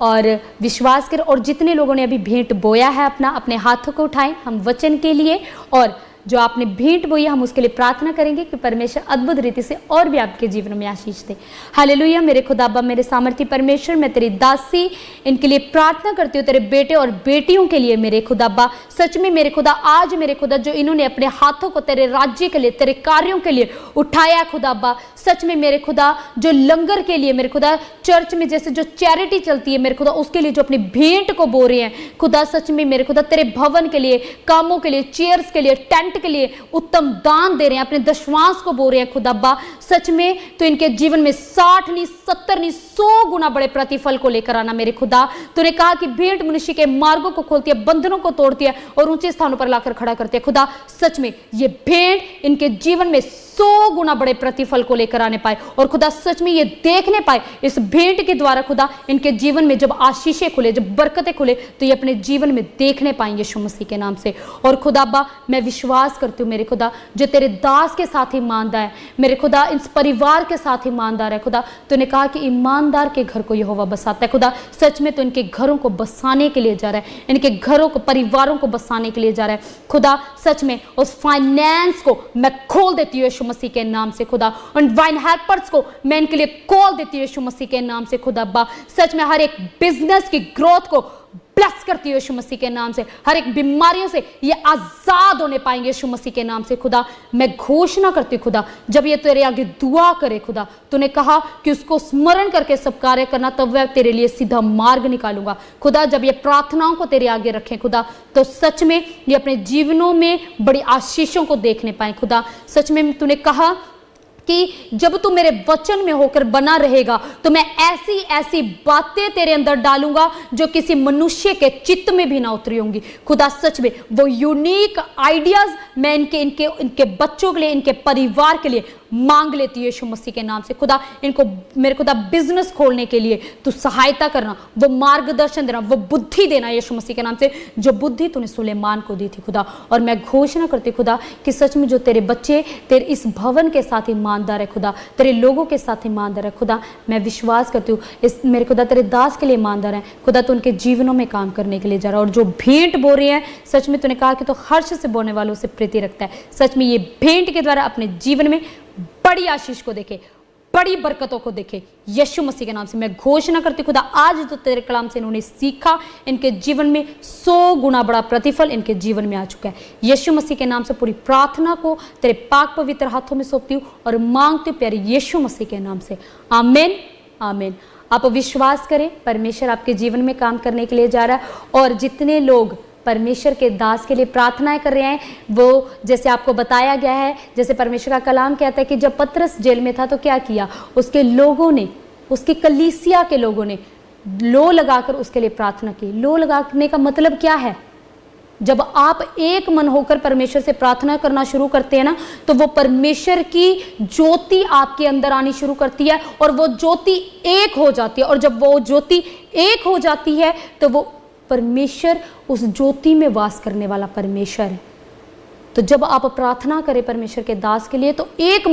और विश्वास करें। और जितने लोगों ने अभी भेंट बोया है अपने हाथों को उठाएं हम वचन के लिए, और जो आपने भेंट बोई हम उसके लिए प्रार्थना करेंगे कि परमेश्वर अद्भुत रीति से और भी आपके जीवन में आशीष दे। हालेलुया। मेरे खुदाबा, मेरे सामर्थी परमेश्वर, मैं तेरी दासी इनके लिए प्रार्थना करती हूँ, तेरे बेटे और बेटियों के लिए मेरे खुदाबा। सच में मेरे खुदा, आज मेरे खुदा जो इन्होंने अपने हाथों को तेरे राज्य के लिए, तेरे कार्यों के लिए उठाया खुदाबा, सच में मेरे खुदा जो लंगर के लिए मेरे खुदा, चर्च में जैसे जो चैरिटी चलती है मेरे खुदा, उसके लिए जो अपनी भेंट को बो रहे हैं खुदा, सच में मेरे खुदा तेरे भवन के लिए, कामों के लिए, चेयर्स के लिए, टेंट के लिए उत्तम दान दे रहे हैं, अपने दशवांश को बो रहे हैं खुदाबा। सच में तो इनके जीवन में 60 नहीं, 70 नहीं, 100 गुना बड़े प्रतिफल को लेकर आना मेरे खुदा। तूने कहा कि भेंट मनुष्य के मार्गों को खोलती है, बंधनों को तोड़ती है और ऊंचे स्थानों पर लाकर खड़ा करती है खुदा। सच में ये भेंट इनके जीवन में 100 गुना बड़े प्रतिफल को लेकर लेकर आने पाए और खुदा सच में ये देखने पाए इस भेंट के द्वारा खुदा इनके जीवन में जब आशीषें खुले, जब बरकतें खुले, तो ये अपने जीवन में देखने पाएंगे यीशु मसीह के नाम से। और खुदा अब्बा, मैं विश्वास करती हूँ मेरे खुदा, जो तेरे दास के साथ ईमानदार है मेरे खुदा, इस परिवार के साथ ईमानदार है खुदा। तूने कहा कि ईमानदार के घर को यहोवा बसाता है खुदा। सच में तो इनके घरों को बसाने के लिए जा रहा है, इनके घरों को, परिवारों को बसाने के लिए जा रहा है खुदा। सच में उस फाइनेंस को मैं खोल देती हूँ यीशु मसीह के नाम से खुदा। उन डिवाइन हेल्पर्स को मैं इनके लिए खोल देती हूँ यीशु मसीह के नाम से खुदा अब्बा। सच में हर एक बिजनेस की ग्रोथ को ब्लेस करती हूँ यीशु मसीह के नाम से। हर एक बीमारियों से ये आजाद होने पाएंगे यीशु मसीह के नाम से खुदा। मैं घोषणा करती हूँ खुदा, जब ये तेरे आगे दुआ करे खुदा, तूने कहा कि उसको स्मरण करके सब कार्य करना, तब वह तेरे लिए सीधा मार्ग निकालूंगा खुदा। जब ये प्रार्थनाओं को तेरे आगे रखें खुदा, तो सच में ये अपने जीवनों में बड़ी आशीषों को देखने पाए खुदा। सच में तूने कहा कि जब तू मेरे वचन में होकर बना रहेगा तो मैं ऐसी ऐसी बातें तेरे अंदर डालूंगा जो किसी मनुष्य के चित्त में भी ना उतरी होंगी खुदा। सच में वो यूनिक आइडियाज मैं इनके बच्चों के लिए, इनके परिवार के लिए मांग लेती है यीशु मसीह के नाम से खुदा। इनको मेरे खुदा बिजनेस खोलने के लिए तू सहायता करना, वो मार्गदर्शन देना, वो बुद्धि देना यीशु मसीह के नाम से, जो बुद्धि तूने सुलेमान को दी थी खुदा। और मैं घोषणा करती खुदा कि सच में जो तेरे बच्चे तेरे इस भवन के साथ ईमानदार है खुदा, तेरे लोगों के साथ ईमानदार है खुदा, मैं विश्वास करती हूँ इस मेरे खुदा तेरे दास के लिए ईमानदार है खुदा। तो उनके जीवनों में काम करने के लिए जा रहा है। और जो भेंट बो रहे हैं, सच में तूने कहा कि तो हर्ष से बोने वालों से प्रीति रखता है। सच में ये भेंट के द्वारा अपने जीवन में बड़ी आशीष को देखे, बड़ी बरकतों को देखे यीशु मसीह के नाम से। मैं घोषणा करती खुदा, आज तो तेरे कलाम से इन्होंने सीखा, इनके जीवन में 100 गुना बड़ा प्रतिफल इनके जीवन में आ चुका है। यीशु मसीह के नाम से पूरी प्रार्थना को तेरे पाक पवित्र हाथों में सौंपती हूँ और मांगती हूँ प्यारे यीशु मसीह के नाम से, आमीन आमीन। आप विश्वास करें, परमेश्वर आपके जीवन में काम करने के लिए जा रहा है। और जितने लोग परमेश्वर के दास के लिए प्रार्थनाएं कर रहे हैं, वो जैसे आपको बताया गया है, जैसे परमेश्वर का कलाम कहता है कि जब पतरस जेल में था तो क्या किया, उसके लोगों ने, उसकी कलीसिया के लोगों ने लो लगाकर उसके लिए प्रार्थना की। लो लगाने का मतलब क्या है? जब आप एक मन होकर परमेश्वर से प्रार्थना करना शुरू करते हैं ना, तो वो परमेश्वर की ज्योति आपके अंदर आनी शुरू करती है और वो ज्योति एक हो जाती है। और जब वो ज्योति एक हो जाती है तो वो परमेश्वर उस ज्योति में वास करने वाला परमेश्वर है। तो जब आप प्रार्थना करें परमेश्वर के दास के लिए, तो एक